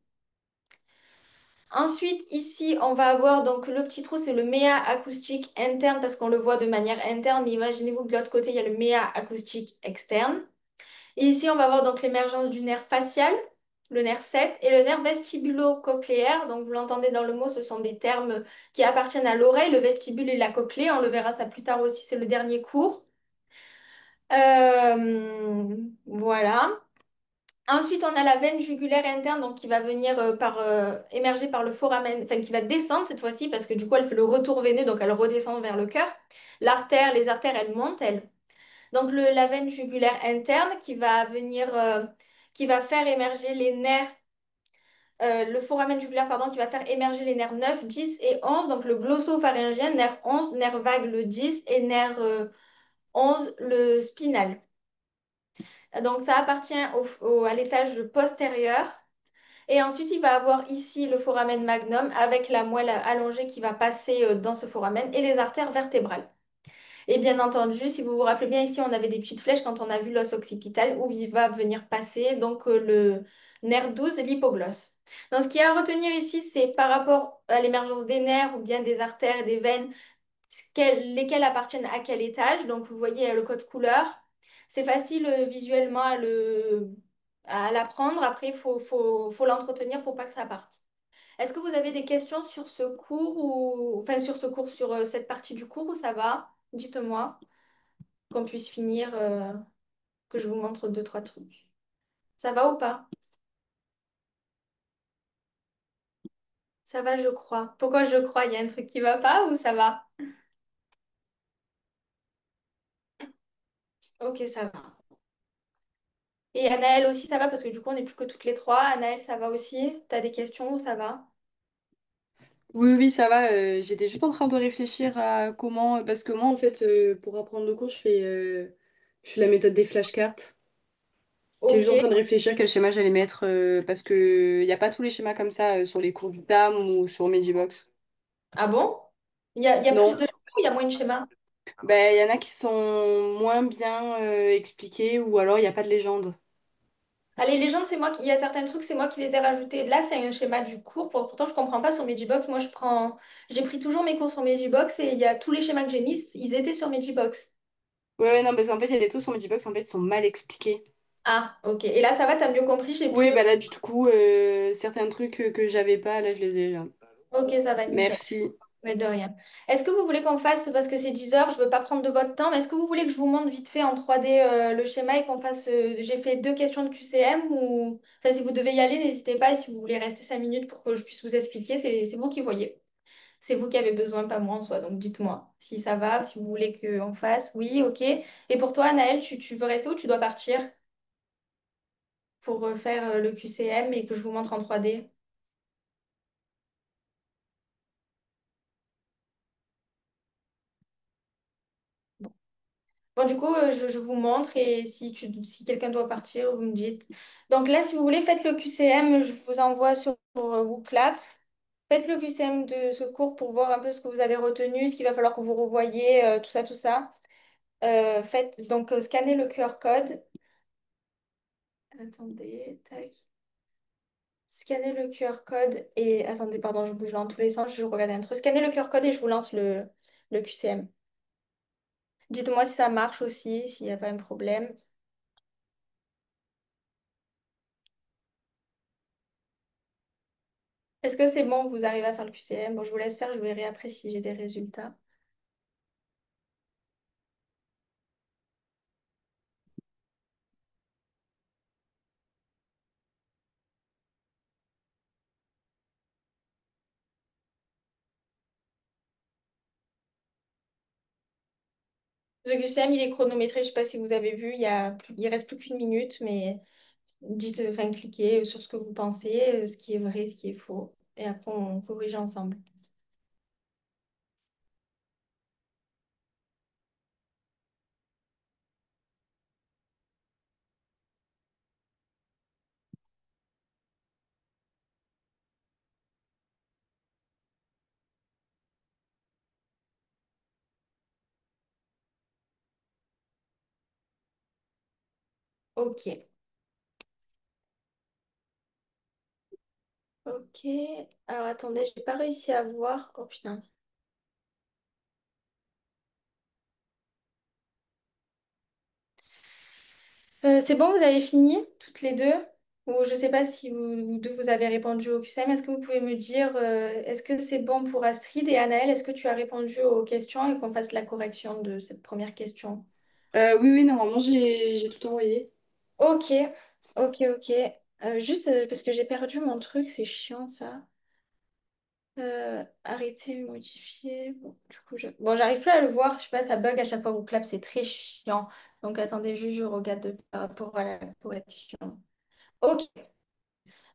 Ensuite, ici, on va avoir donc le petit trou, c'est le méa acoustique interne parce qu'on le voit de manière interne, mais imaginez-vous que de l'autre côté, il y a le méa acoustique externe. Et ici, on va avoir donc l'émergence du nerf facial le nerf 7, et le nerf vestibulo-cochléaire. Donc, vous l'entendez dans le mot, ce sont des termes qui appartiennent à l'oreille, le vestibule et la cochlée. On le verra ça plus tard aussi, c'est le dernier cours. Voilà. Ensuite, on a la veine jugulaire interne, donc qui va venir émerger par le foramen, enfin qui va descendre cette fois-ci, parce que du coup, elle fait le retour veineux, donc elle redescend vers le cœur. L'artère, les artères, elles montent, elles. Donc la veine jugulaire interne qui va venir, qui va faire émerger les nerfs, le foramen jugulaire, pardon, qui va faire émerger les nerfs 9, 10 et 11. Donc le glossopharyngien, nerf 11, nerf vague le 10 et nerf 11, le spinal. Donc ça appartient à l'étage postérieur. Et ensuite, il va avoir ici le foramen magnum avec la moelle allongée qui va passer dans ce foramen et les artères vertébrales. Et bien entendu, si vous vous rappelez bien, ici, on avait des petites flèches quand on a vu l'os occipital où il va venir passer donc le nerf 12, l'hypoglosse. Donc, ce qu'il y a à retenir ici, c'est par rapport à l'émergence des nerfs ou bien des artères et des veines, lesquelles appartiennent à quel étage. Donc, vous voyez le code couleur. C'est facile visuellement à l'apprendre. Après, faut l'entretenir pour pas que ça parte. Est-ce que vous avez des questions sur ce cours ou enfin sur ce cours, sur cette partie du cours ou ça va? Dites-moi, qu'on puisse finir, que je vous montre deux, trois trucs. Ça va ou pas? Ça va, je crois. Pourquoi je crois? Il y a un truc qui va pas ou ça va? Ok, ça va. Et Anaëlle aussi, ça va parce que du coup, on n'est plus que toutes les trois. Anaëlle, ça va aussi? T'as des questions ou ça va? Oui, oui, ça va. J'étais juste en train de réfléchir à comment. Parce que moi, en fait, pour apprendre le cours, je fais la méthode des flashcards. J'étais Ok. juste en train de réfléchir quel schéma j'allais mettre parce que il n'y a pas tous les schémas comme ça sur les cours du PAM ou sur Medibox. Ah bon? Il y a plus de Non. schémas ou il y a moins de schémas? Ben, il y en a qui sont moins bien expliqués ou alors il n'y a pas de légende. Allez, les légendes, c'est moi qui... Il y a certains trucs, c'est moi qui les ai rajoutés. Là, c'est un schéma du cours. Pourtant, je comprends pas sur Medibox. Moi, j'ai pris toujours mes cours sur Medibox et il y a tous les schémas que j'ai mis, ils étaient sur Medibox. Ouais, ouais, non, parce qu'en fait, il y a des trucs sur Medibox en fait, ils sont mal expliqués. Ah, ok. Et là, ça va, t'as mieux compris, j'ai Oui, pu. bah là, du coup, certains trucs que j'avais pas, là, je les ai là. Ok, ça va, nickel. Merci. Mais de rien. Est-ce que vous voulez qu'on fasse, parce que c'est 10 heures, je veux pas prendre de votre temps, mais est-ce que vous voulez que je vous montre vite fait en 3D le schéma et qu'on fasse. J'ai fait deux questions de QCM ou. Enfin, si vous devez y aller, n'hésitez pas. Et si vous voulez rester 5 minutes pour que je puisse vous expliquer, c'est vous qui voyez. C'est vous qui avez besoin, pas moi en soi. Donc dites-moi si ça va, si vous voulez qu'on fasse. Oui, ok. Et pour toi, Anaëlle, tu veux rester ou tu dois partir pour faire le QCM et que je vous montre en 3D? Bon, du coup, je vous montre et si quelqu'un doit partir, vous me dites. Donc là, si vous voulez, faites le QCM, je vous envoie sur WooClap. Faites le QCM de ce cours pour voir un peu ce que vous avez retenu, ce qu'il va falloir que vous revoyiez, tout ça, tout ça. Faites donc scannez le QR code. Attendez, tac. Scannez le QR code et attendez, pardon, je bouge dans tous les sens, je regarde un truc. Scannez le QR code et je vous lance le QCM. Dites-moi si ça marche aussi, s'il n'y a pas un problème. Est-ce que c'est bon, vous arrivez à faire le QCM? Bon, je vous laisse faire, je verrai après si j'ai des résultats. Le QCM, il est chronométré, je ne sais pas si vous avez vu, il reste plus qu'une minute, mais dites, enfin, cliquez sur ce que vous pensez, ce qui est vrai, ce qui est faux, et après on corrige ensemble. Ok. Ok. Alors attendez, j'ai pas réussi à voir. Oh putain. C'est bon, vous avez fini, toutes les deux? Ou je ne sais pas si vous deux vous avez répondu au QCM. Est-ce que vous pouvez me dire, est-ce que c'est bon pour Astrid et Anaëlle? Est-ce que tu as répondu aux questions et qu'on fasse la correction de cette première question? Oui, oui, normalement, j'ai tout envoyé. Ok, ok. Juste parce que j'ai perdu mon truc, c'est chiant ça. Arrêter, modifier. Bon, du coup, bon, j'arrive plus à le voir. Je sais pas, ça bug à chaque fois que vous clap, c'est très chiant. Donc attendez, juste je regarde par rapport à la correction. Ok.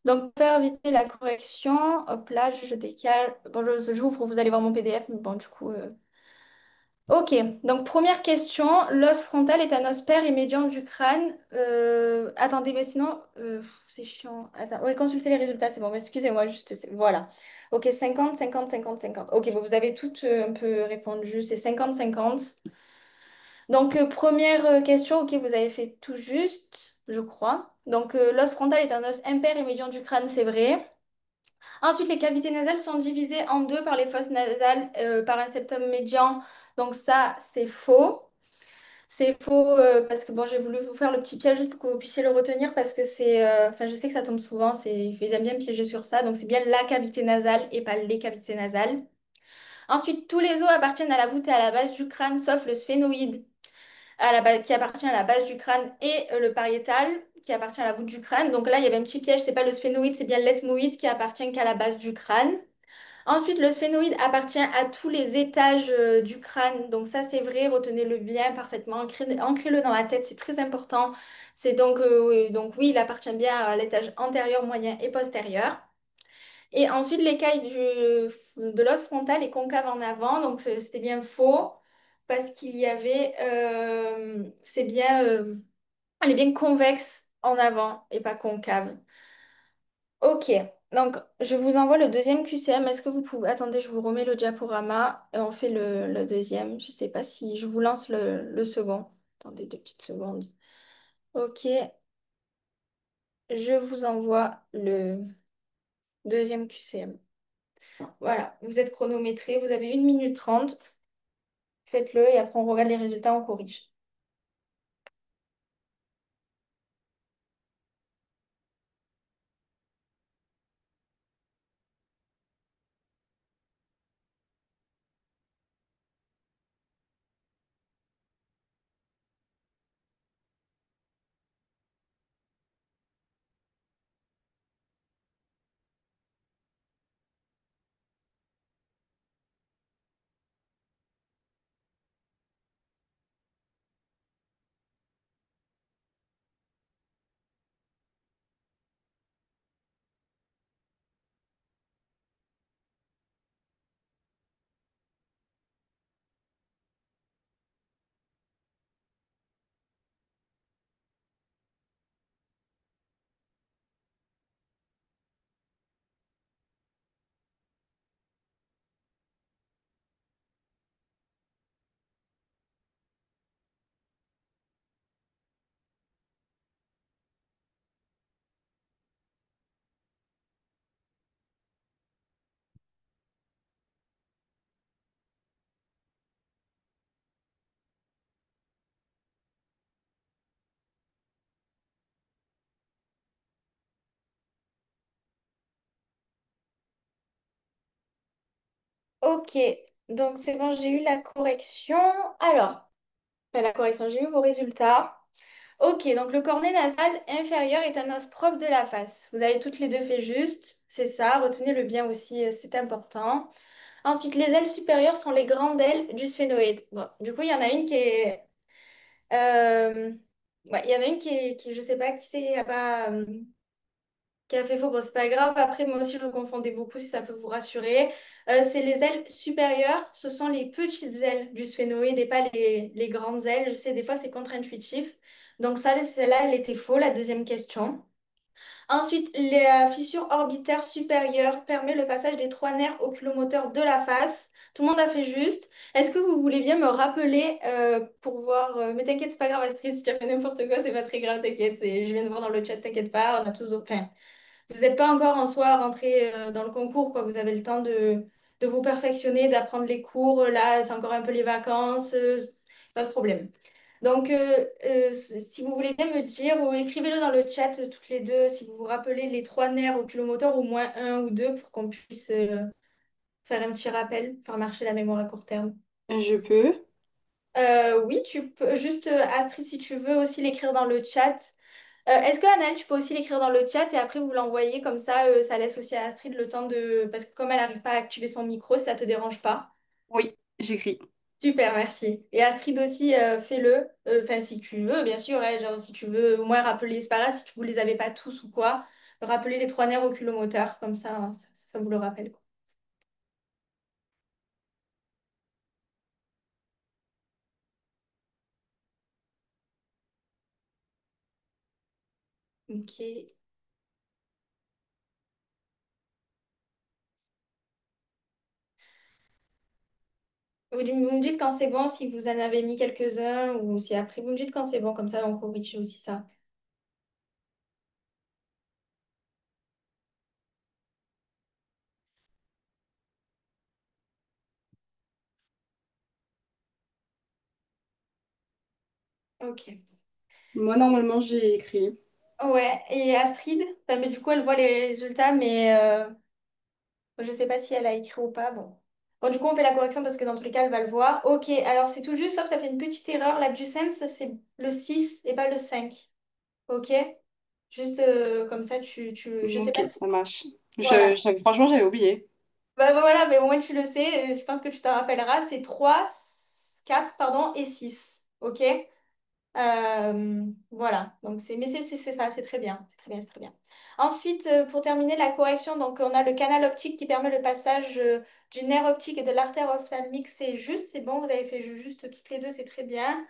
Donc, pour faire éviter la correction, hop là, je décale. Bon, j'ouvre, vous allez voir mon PDF, mais bon, du coup. Ok, donc première question. L'os frontal est un os pair et médian du crâne. Attendez, mais sinon, c'est chiant. Attends, ouais, consultez les résultats, c'est bon. Mais excusez-moi, juste, voilà. Ok, 50. Ok, vous avez toutes un peu répondu. C'est 50-50. Donc, première question, ok, vous avez fait tout juste, je crois. Donc, l'os frontal est un os impair et médian du crâne, c'est vrai. Ensuite, les cavités nasales sont divisées en deux par les fosses nasales par un septum médian. Donc ça, c'est faux. C'est faux parce que bon, j'ai voulu vous faire le petit piège juste pour que vous puissiez le retenir parce que c'est, enfin, je sais que ça tombe souvent. Ils aiment bien piéger sur ça. Donc c'est bien la cavité nasale et pas les cavités nasales. Ensuite, tous les os appartiennent à la voûte et à la base du crâne, sauf le sphénoïde qui appartient à la base du crâne et le pariétal qui appartient à la voûte du crâne. Donc là, il y avait un petit piège. C'est pas le sphénoïde, c'est bien l'ethmoïde qui appartient qu'à la base du crâne. Ensuite, le sphénoïde appartient à tous les étages du crâne. Donc ça, c'est vrai, retenez-le bien parfaitement, ancrez-le dans la tête, c'est très important. C'est donc oui, il appartient bien à l'étage antérieur, moyen et postérieur. Et ensuite, l'écaille de l'os frontal est concave en avant, donc c'était bien faux parce qu'il y avait, elle est bien convexe en avant et pas concave. Ok, donc je vous envoie le deuxième QCM. Est-ce que vous pouvez... Attendez, je vous remets le diaporama et on fait le deuxième. Je sais pas si je vous lance le second. Attendez 2 petites secondes. Ok, je vous envoie le deuxième QCM. Voilà, vous êtes chronométré, vous avez 1 minute 30. Faites-le et après on regarde les résultats, on corrige. Ok, donc c'est bon, j'ai eu la correction. Alors, enfin, la correction, j'ai eu vos résultats. Ok, donc le cornet nasal inférieur est un os propre de la face. Vous avez toutes les deux fait juste, c'est ça, retenez-le bien aussi, c'est important. Ensuite, les ailes supérieures sont les grandes ailes du sphénoïde. Bon, du coup, il y en a une qui est... ouais, il y en a une qui je sais pas qui c'est, qui a fait faux. Bon, c'est pas grave, après, moi aussi, je confondais beaucoup, si ça peut vous rassurer. C'est les ailes supérieures, ce sont les petites ailes du sphénoïde et pas les grandes ailes. Je sais, des fois, c'est contre-intuitif. Donc ça, celle-là, elle était faux, la deuxième question. Ensuite, la fissure orbitaire supérieure permet le passage des trois nerfs oculomoteurs de la face. Tout le monde a fait juste. Est-ce que vous voulez bien me rappeler pour voir... mais t'inquiète, c'est pas grave, Astrid, si tu as fait n'importe quoi, c'est pas très grave, t'inquiète. Je viens de voir dans le chat, t'inquiète pas, on a tous... Enfin, vous n'êtes pas encore en soi rentré dans le concours, quoi. Vous avez le temps de vous perfectionner, d'apprendre les cours. Là, c'est encore un peu les vacances. Pas de problème. Donc, si vous voulez bien me dire, ou écrivez-le dans le chat toutes les deux, si vous vous rappelez les trois nerfs oculomoteurs, au moins un ou deux, pour qu'on puisse faire un petit rappel, faire marcher la mémoire à court terme. Je peux. Oui, tu peux, juste Astrid, si tu veux aussi l'écrire dans le chat. Est-ce que Anaëlle, tu peux aussi l'écrire dans le chat et après vous l'envoyez comme ça, ça laisse aussi à Astrid le temps de... Parce que comme elle n'arrive pas à activer son micro, ça te dérange pas. Oui, j'écris. Super, merci. Et Astrid aussi, fais-le. Enfin, si tu veux, bien sûr, hein, genre si tu veux au moins rappeler, c'est pas grave si vous les avez pas tous ou quoi, rappeler les trois nerfs oculomoteurs, comme ça, hein, ça vous le rappelle, quoi. Ok. Vous me dites quand c'est bon, si vous en avez mis quelques-uns ou si après vous me dites quand c'est bon, comme ça on corrige aussi ça. Ok. Moi, normalement, j'ai écrit. Ouais, et Astrid, mais du coup elle voit les résultats, mais je sais pas si elle a écrit ou pas. Bon. Bon, du coup on fait la correction parce que dans tous les cas elle va le voir. Ok, alors c'est tout juste, sauf que tu as fait une petite erreur. L'adducens, c'est le 6 et pas le 5. Ok? Juste comme ça, je sais Ok, pas si... ça marche. Voilà. Franchement, j'avais oublié. Bah, voilà, mais au moins tu le sais, je pense que tu t'en rappelleras. C'est 3, 4 pardon, et 6. Ok? Voilà, donc mais c'est ça, c'est très bien, c'est très bien, c'est très bien. Ensuite, pour terminer la correction, donc on a le canal optique qui permet le passage du nerf optique et de l'artère ophtalmique, c'est juste, c'est bon, vous avez fait juste toutes les deux, c'est très bien.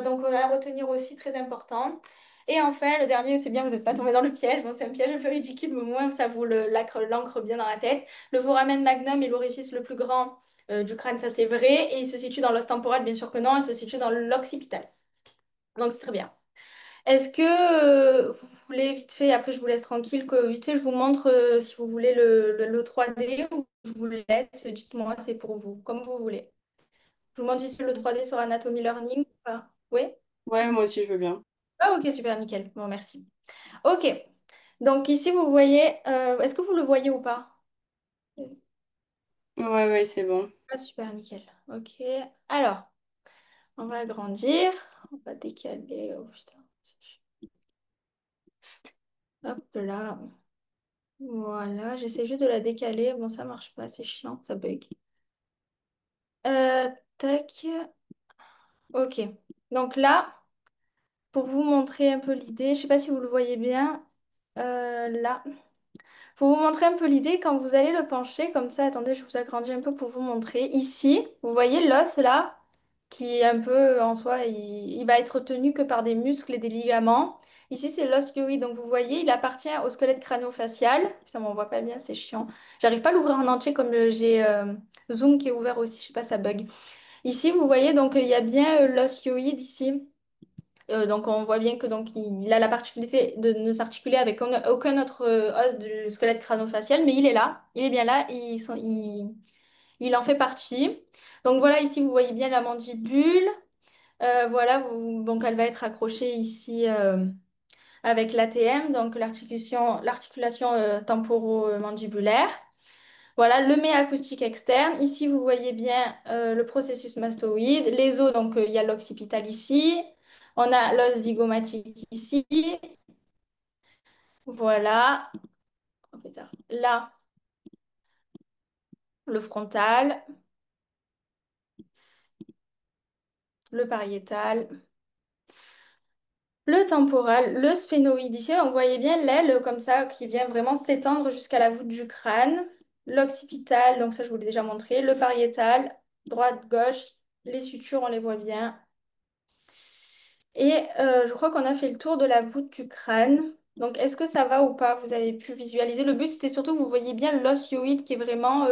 Donc à retenir aussi, très important. Et enfin, le dernier, c'est bien, vous n'êtes pas tombé dans le piège. Bon, c'est un piège un peu ridicule, mais au moins ça vous l'ancre bien dans la tête. Le foramen magnum est l'orifice le plus grand du crâne, ça c'est vrai. Et il se situe dans l'os temporal, bien sûr que non, il se situe dans l'occipital. Donc c'est très bien. Est-ce que vous voulez vite fait, après je vous laisse tranquille, que vite fait je vous montre si vous voulez le 3D ou je vous laisse, dites-moi, c'est pour vous, comme vous voulez. Je vous montre vite fait le 3D sur Anatomy Learning. Ah, oui? Ouais, moi aussi, je veux bien. Ah ok, super, nickel. Bon, merci. Ok, donc ici vous voyez, est-ce que vous le voyez ou pas? Ouais, ouais, c'est bon. Ah, super, nickel. Ok, alors, on va agrandir, on va décaler. Oh, putain. Hop là. Voilà, j'essaie juste de la décaler. Bon, ça marche pas, c'est chiant, ça bug. Euh, tac. Ok. Donc là, pour vous montrer un peu l'idée, je sais pas si vous le voyez bien. Là. Pour vous montrer un peu l'idée, quand vous allez le pencher, comme ça, attendez, je vous agrandis un peu pour vous montrer. Ici, vous voyez l'os là, qui est un peu en soi, il va être tenu que par des muscles et des ligaments. Ici, c'est l'os hyoïde, donc vous voyez, il appartient au squelette crânio-facial. Ça m'en voit pas bien, c'est chiant. J'arrive pas à l'ouvrir en entier comme j'ai Zoom qui est ouvert aussi, je sais pas, ça bug. Ici, vous voyez, donc il y a bien l'os hyoïde ici. Donc on voit bien que donc il a la particularité de ne s'articuler avec aucun autre os du squelette crânio-facial, mais il est là, il est bien là, il en fait partie. Donc voilà, ici vous voyez bien la mandibule. Voilà, donc elle va être accrochée ici avec l'ATM, donc l'articulation temporo-mandibulaire. Voilà, le mets acoustique externe. Ici, vous voyez bien le processus mastoïde. Les os, donc il y a l'occipital ici. On a l'os zygomatique ici. Voilà. Là, le frontal, le pariétal, le temporal, le sphénoïde ici. Donc, vous voyez bien l'aile comme ça qui vient vraiment s'étendre jusqu'à la voûte du crâne. L'occipital, donc ça, je vous l'ai déjà montré. Le pariétal, droite, gauche. Les sutures, on les voit bien. Et je crois qu'on a fait le tour de la voûte du crâne. Donc, est-ce que ça va ou pas? Vous avez pu visualiser. Le but, c'était surtout que vous voyez bien l'os hyoïde qui est vraiment,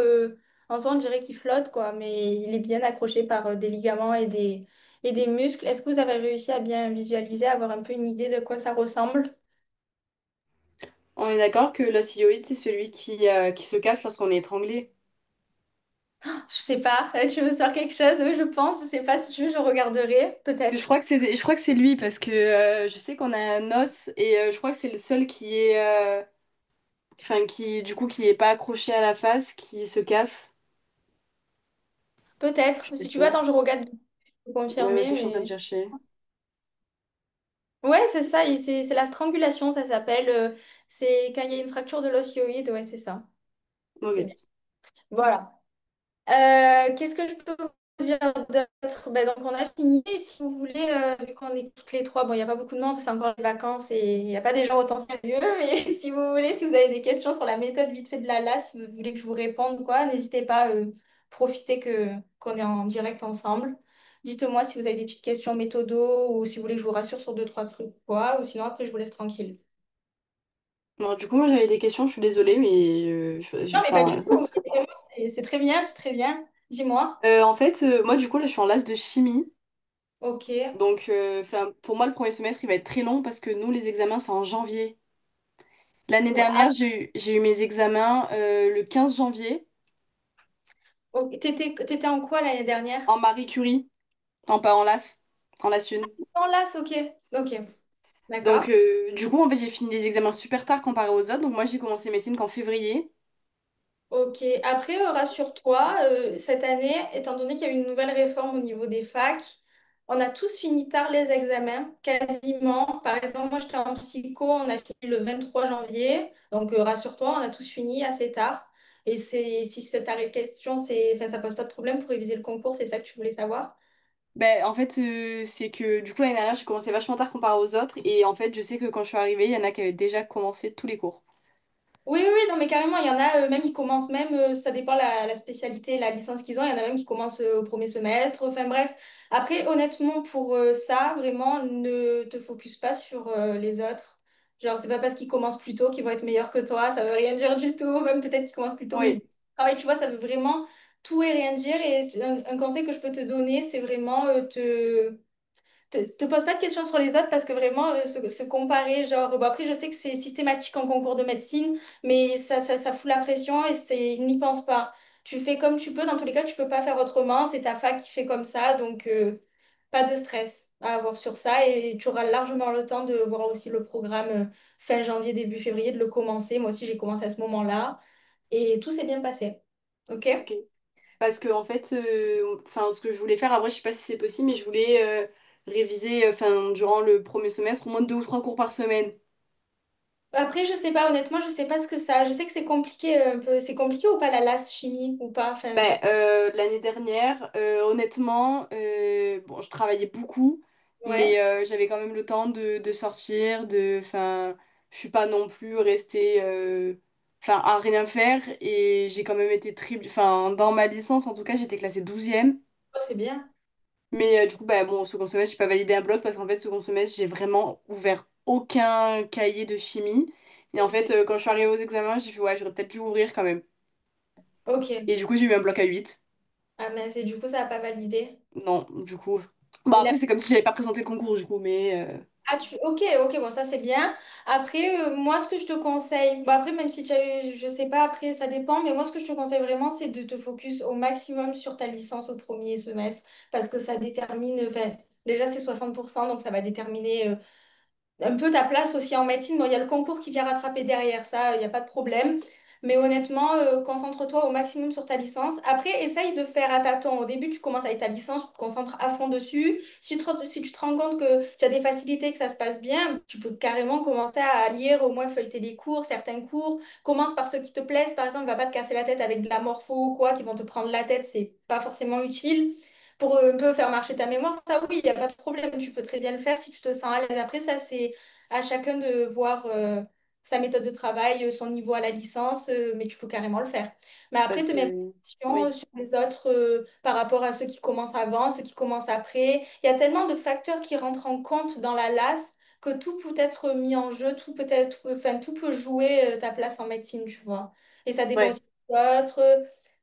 en soi, on dirait qu'il flotte, quoi, mais il est bien accroché par des ligaments et des muscles. Est-ce que vous avez réussi à bien visualiser, à avoir un peu une idée de quoi ça ressemble? On est d'accord que l'ostéoïde, c'est celui qui se casse lorsqu'on est étranglé. Je sais pas, tu me sors quelque chose, oui, je pense, je sais pas si tu veux, je regarderai, Parce que peut-être. je crois que c'est lui parce que je sais qu'on a un os et je crois que c'est le seul qui est enfin qui du coup qui est pas accroché à la face qui se casse. Je suis Peut-être. pas Si tu veux, sûre. attends, je regarde pour Ouais, confirmer, aussi je suis en train de mais... chercher. Ouais, c'est ça, et c'est la strangulation, ça s'appelle. C'est quand il y a une fracture de l'os hyoïde, ouais, c'est ça. C'est Ok. bien. Voilà. Qu'est-ce que je peux vous dire d'autre? Ben, donc on a fini. Si vous voulez, vu qu'on est toutes les trois, bon, il n'y a pas beaucoup de monde, parce que c'est encore les vacances et il n'y a pas des gens autant sérieux, mais si vous voulez, si vous avez des questions sur la méthode vite fait de la LAS, si vous voulez que je vous réponde, quoi, n'hésitez pas, profitez qu'on est en direct ensemble. Dites-moi si vous avez des petites questions méthodo ou si vous voulez que je vous rassure sur deux, trois trucs, quoi, ou sinon après je vous laisse tranquille. Bon, du coup moi j'avais des questions, je suis désolée mais Non, mais pas du enfin tout. C'est très bien, c'est très bien. Dis-moi. en fait moi du coup là je suis en LAS de chimie. Ok. Donc, pour moi, le premier semestre, il va être très long parce que nous, les examens, c'est en janvier. L'année dernière, j'ai eu mes examens le 15 janvier Ok. T'étais en quoi l'année dernière? en Marie Curie, pas en LAS, en LAS 1. En LAS, ok. Ok. Donc, D'accord. du coup, en fait, j'ai fini les examens super tard comparé aux autres. Donc, moi, j'ai commencé médecine qu'en février. Ok. Après, rassure-toi, cette année, étant donné qu'il y a eu une nouvelle réforme au niveau des facs, on a tous fini tard les examens, quasiment. Par exemple, moi, j'étais en psycho, on a fini le 23 janvier. Donc, rassure-toi, on a tous fini assez tard. Et si c'est ta question, enfin, ça pose pas de problème pour réviser le concours, c'est ça que tu voulais savoir? Ben, en fait, c'est que du coup, l'année dernière, j'ai commencé vachement tard comparé aux autres. Et en fait, je sais que quand je suis arrivée, il y en a qui avaient déjà commencé tous les cours. Oui, oui, oui, non, mais carrément, il y en a, même ils commencent même, ça dépend la spécialité, la licence qu'ils ont, il y en a même qui commencent au premier semestre, enfin bref. Après, honnêtement, pour ça, vraiment, ne te focus pas sur les autres. Genre, c'est pas parce qu'ils commencent plus tôt qu'ils vont être meilleurs que toi, ça veut rien dire du tout, même peut-être qu'ils commencent plus tôt, mais Oui, ils travaillent, tu vois, ça veut vraiment tout et rien dire. Et un conseil que je peux te donner, c'est vraiment te pose pas de questions sur les autres parce que vraiment se comparer, genre, bon, après je sais que c'est systématique en concours de médecine, mais ça fout la pression et n'y pense pas. Tu fais comme tu peux, dans tous les cas, tu peux pas faire autrement, c'est ta fac qui fait comme ça, donc pas de stress à avoir sur ça et tu auras largement le temps de voir aussi le programme fin janvier, début février, de le commencer. Moi aussi j'ai commencé à ce moment-là et tout s'est bien passé. Ok? ok. Parce que en fait, ce que je voulais faire, après, je sais pas si c'est possible, mais je voulais réviser, durant le premier semestre, au moins 2 ou 3 cours par semaine. Après, je sais pas, honnêtement, je sais pas ce que ça. Je sais que c'est compliqué un peu. C'est compliqué ou pas la LAS chimie ou pas? Enfin, ça. Ben, l'année dernière, honnêtement, bon, je travaillais beaucoup, Ouais. mais j'avais quand même le temps de sortir, je suis pas non plus restée, à rien faire, et j'ai quand même été dans ma licence, en tout cas, j'étais classée 12e. Oh, c'est bien. Mais du coup, bah, bon, au second semestre, j'ai pas validé un bloc parce qu'en fait, second semestre, j'ai vraiment ouvert aucun cahier de chimie. Et en Ok. fait, quand je suis arrivée aux examens, j'ai fait, ouais, j'aurais peut-être dû ouvrir quand même. Ok. Et du coup, j'ai eu un bloc à 8. Ah mince, et du coup, ça n'a pas validé. Non, du coup. Bon, Il a- après, c'est comme si j'avais pas présenté le concours, du coup, mais. Ah, Ok, ok, bon, ça c'est bien. Après, moi, ce que je te conseille, bon, après, même si tu as eu, je sais pas, après, ça dépend, mais moi, ce que je te conseille vraiment, c'est de te focus au maximum sur ta licence au premier semestre, parce que ça détermine, enfin, déjà, c'est 60%, donc ça va déterminer un peu ta place aussi en médecine. Bon, il y a le concours qui vient rattraper derrière ça, il n'y a pas de problème. Mais honnêtement, concentre-toi au maximum sur ta licence. Après, essaye de faire à tâtons. Au début, tu commences avec ta licence, tu te concentres à fond dessus. Si tu te rends compte que tu as des facilités, que ça se passe bien, tu peux carrément commencer à lire, au moins feuilleter les cours, certains cours. Commence par ceux qui te plaisent. Par exemple, va pas te casser la tête avec de la morpho ou quoi, qui vont te prendre la tête, c'est pas forcément utile pour un peu faire marcher ta mémoire, ça oui, il n'y a pas de problème, tu peux très bien le faire si tu te sens à l'aise. Après, ça, c'est à chacun de voir sa méthode de travail, son niveau à la licence, mais tu peux carrément le faire. Mais après, Parce te mettre que. en question Oui, sur les autres par rapport à ceux qui commencent avant, ceux qui commencent après. Il y a tellement de facteurs qui rentrent en compte dans la LAS que tout peut être mis en jeu, tout peut être, enfin, tout peut jouer ta place en médecine, tu vois. Et ça dépend ouais, aussi des autres.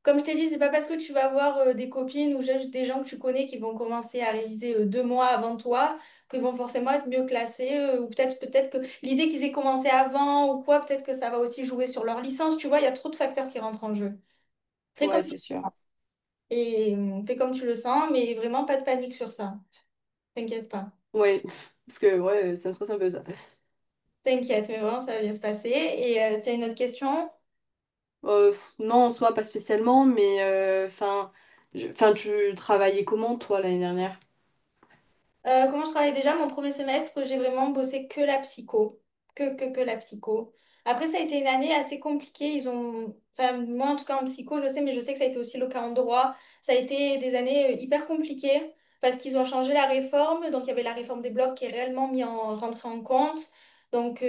Comme je t'ai dit, c'est pas parce que tu vas avoir des copines ou juste des gens que tu connais qui vont commencer à réviser 2 mois avant toi qu'ils vont forcément être mieux classés ou peut-être que l'idée qu'ils aient commencé avant ou quoi, peut-être que ça va aussi jouer sur leur licence. Tu vois, il y a trop de facteurs qui rentrent en jeu. Fais ouais, comme tu c'est sûr. Et fais comme tu le sens, mais vraiment pas de panique sur ça. T'inquiète pas. Ouais, parce que ouais, ça me stresse un peu ça. T'inquiète, mais vraiment, ça va bien se passer. Et t'as une autre question? Non, en soi, pas spécialement, mais enfin, tu travaillais comment toi l'année dernière? Comment je travaille déjà? Mon premier semestre, j'ai vraiment bossé que la psycho. Que la psycho. Après, ça a été une année assez compliquée. Ils ont... Enfin, moi, en tout cas, en psycho, je sais, mais je sais que ça a été aussi le cas en droit. Ça a été des années hyper compliquées parce qu'ils ont changé la réforme. Donc, il y avait la réforme des blocs qui est réellement rentrée en compte. Donc,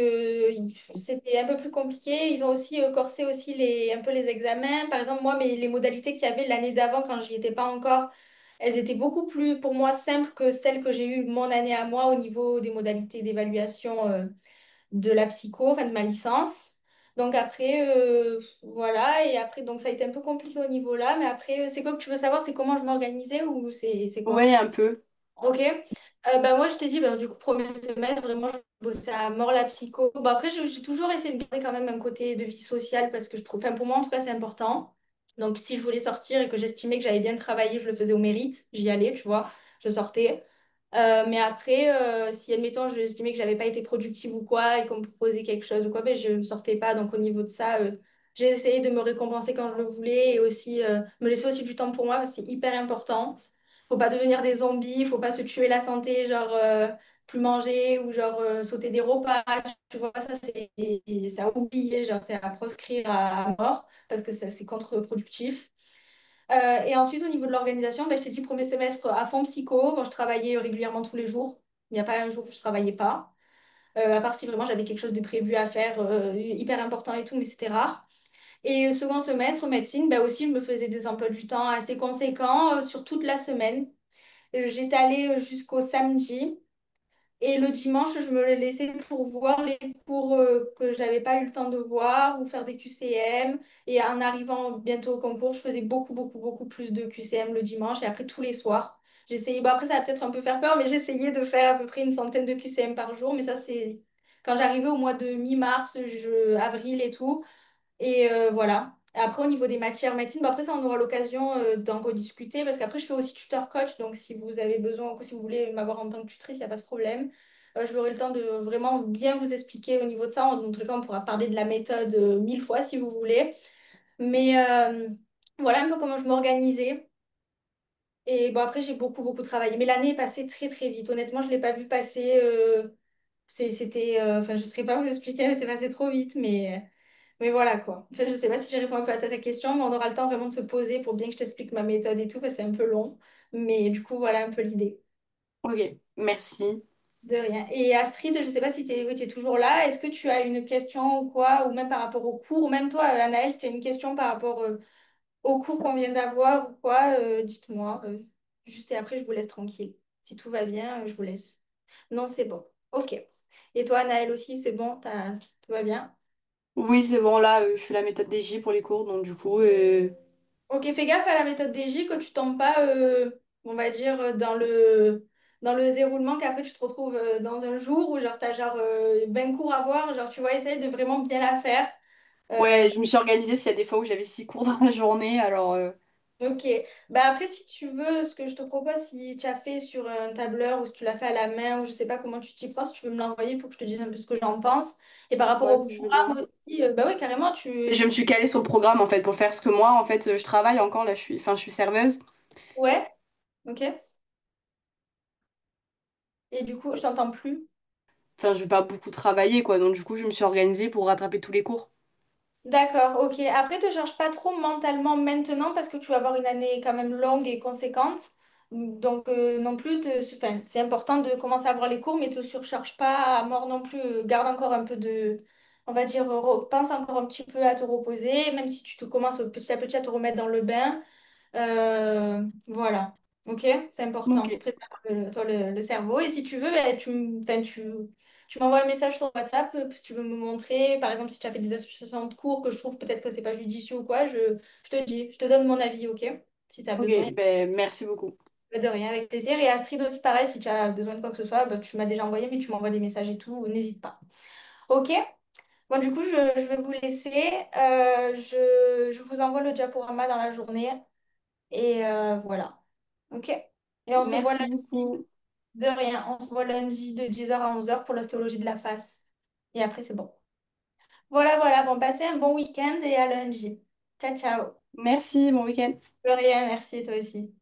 c'était un peu plus compliqué. Ils ont aussi corsé aussi un peu les examens. Par exemple, moi, les modalités qu'il y avait l'année d'avant, quand j'y étais pas encore, elles étaient beaucoup plus, pour moi, simples que celles que j'ai eues mon année à moi au niveau des modalités d'évaluation de la psycho, enfin de ma licence. Donc après, voilà, et après, donc ça a été un peu compliqué au niveau là, mais après, c'est quoi que tu veux savoir? C'est comment je m'organisais ou c'est quoi? Ouais, un peu. Ok. Bah moi, je t'ai dit, bah, du coup, premier semestre, vraiment, je bossais à mort la psycho. Bon, après, j'ai toujours essayé de garder quand même un côté de vie sociale parce que je trouve, enfin, pour moi, en tout cas, c'est important. Donc, si je voulais sortir et que j'estimais que j'avais bien travaillé, je le faisais au mérite, j'y allais, tu vois, je sortais. Mais après, si, admettons, j'estimais que j'avais pas été productive ou quoi et qu'on me proposait quelque chose ou quoi, ben, je ne sortais pas. Donc, au niveau de ça, j'ai essayé de me récompenser quand je le voulais et aussi me laisser aussi du temps pour moi, parce que c'est hyper important. Faut pas devenir des zombies, faut pas se tuer la santé, genre plus manger ou genre sauter des repas. Tu vois, ça c'est à oublier, genre c'est à proscrire à mort parce que c'est contre-productif. Et ensuite, au niveau de l'organisation, ben, je t'ai dit premier semestre à fond psycho. Bon, je travaillais régulièrement tous les jours. Il n'y a pas un jour où je travaillais pas. À part si vraiment j'avais quelque chose de prévu à faire, hyper important et tout, mais c'était rare. Et second semestre, médecine, ben aussi, je me faisais des emplois du temps assez conséquents sur toute la semaine. J'étais allée jusqu'au samedi. Et le dimanche, je me le laissais pour voir les cours que je n'avais pas eu le temps de voir ou faire des QCM. Et en arrivant bientôt au concours, je faisais beaucoup plus de QCM le dimanche et après tous les soirs. J'essayais, bon après ça va peut-être un peu faire peur, mais j'essayais de faire à peu près une centaine de QCM par jour. Mais ça, c'est quand j'arrivais au mois de mi-mars, avril et tout. Et voilà. Après, au niveau des matières médecine, bon, après ça, on aura l'occasion d'en rediscuter parce qu'après, je fais aussi tuteur coach. Donc, si vous avez besoin, ou si vous voulez m'avoir en tant que tutrice, il n'y a pas de problème. J'aurai le temps de vraiment bien vous expliquer au niveau de ça. En tout cas, on pourra parler de la méthode mille fois si vous voulez. Mais voilà un peu comment je m'organisais. Et bon, après, j'ai beaucoup travaillé. Mais l'année est passée très vite. Honnêtement, je ne l'ai pas vu passer. C'était. Enfin, je ne saurais pas vous expliquer, mais c'est passé trop vite. Mais voilà quoi. En fait, je sais pas si j'ai répondu un peu à ta question, mais on aura le temps vraiment de se poser pour bien que je t'explique ma méthode et tout, parce que c'est un peu long. Mais du coup, voilà un peu l'idée. Ok, merci. De rien. Et Astrid, je sais pas si oui, tu es toujours là. Est-ce que tu as une question ou quoi, ou même par rapport au cours, ou même toi, Anaëlle, si tu as une question par rapport au cours qu'on vient d'avoir ou quoi, dites-moi. Juste et après, je vous laisse tranquille. Si tout va bien, je vous laisse. Non, c'est bon. Ok. Et toi, Anaëlle aussi, c'est bon, tout va bien? Oui, c'est bon, là, je fais la méthode des J pour les cours, donc du coup, Ok, fais gaffe à la méthode DJ que tu tombes pas, on va dire, dans le déroulement qu'après tu te retrouves dans un jour où genre t'as genre 20 cours à voir, genre tu vois, essayer de vraiment bien la faire. Euh, ouais, je me suis organisée s'il y a des fois où j'avais 6 cours dans la journée, alors ok, bah après si tu veux, ce que je te propose, si tu as fait sur un tableur ou si tu l'as fait à la main ou je sais pas comment tu t'y prends, si tu veux me l'envoyer pour que je te dise un peu ce que j'en pense. Et par rapport ouais, au je veux bien. programme aussi, bah oui, carrément, Et je me suis calée sur le programme en fait pour faire ce que moi, en fait, je travaille encore, là, je suis serveuse. Ouais, ok. Et du coup, je t'entends plus. Enfin, je vais pas beaucoup travailler, quoi, donc du coup, je me suis organisée pour rattraper tous les cours. D'accord, ok. Après, te charge pas trop mentalement maintenant parce que tu vas avoir une année quand même longue et conséquente. Donc, non plus, enfin, c'est important de commencer à avoir les cours, mais te surcharge pas à mort non plus. Garde encore un peu on va dire, pense encore un petit peu à te reposer, même si tu te commences petit à te remettre dans le bain. Voilà, ok, c'est important. Ok. Prépare toi, le cerveau. Et si tu veux, ben, tu m'envoies un message sur WhatsApp si tu veux me montrer. Par exemple, si tu as fait des associations de cours que je trouve peut-être que c'est pas judicieux ou quoi, je te dis, je te donne mon avis, ok? Si tu as Ok, besoin. ben merci beaucoup. De rien, avec plaisir. Et Astrid aussi, pareil, si tu as besoin de quoi que ce soit, ben, tu m'as déjà envoyé, mais tu m'envoies des messages et tout, n'hésite pas. Ok? Bon, du coup, je vais vous laisser. Je vous envoie le diaporama dans la journée. Et voilà. Ok? Et on se voit Merci beaucoup. de rien. On se voit lundi de 10h à 11h pour l'ostéologie de la face. Et après, c'est bon. Voilà, voilà. Bon, passez un bon week-end et à lundi. Ciao, ciao. Merci, bon week-end. De rien, merci toi aussi.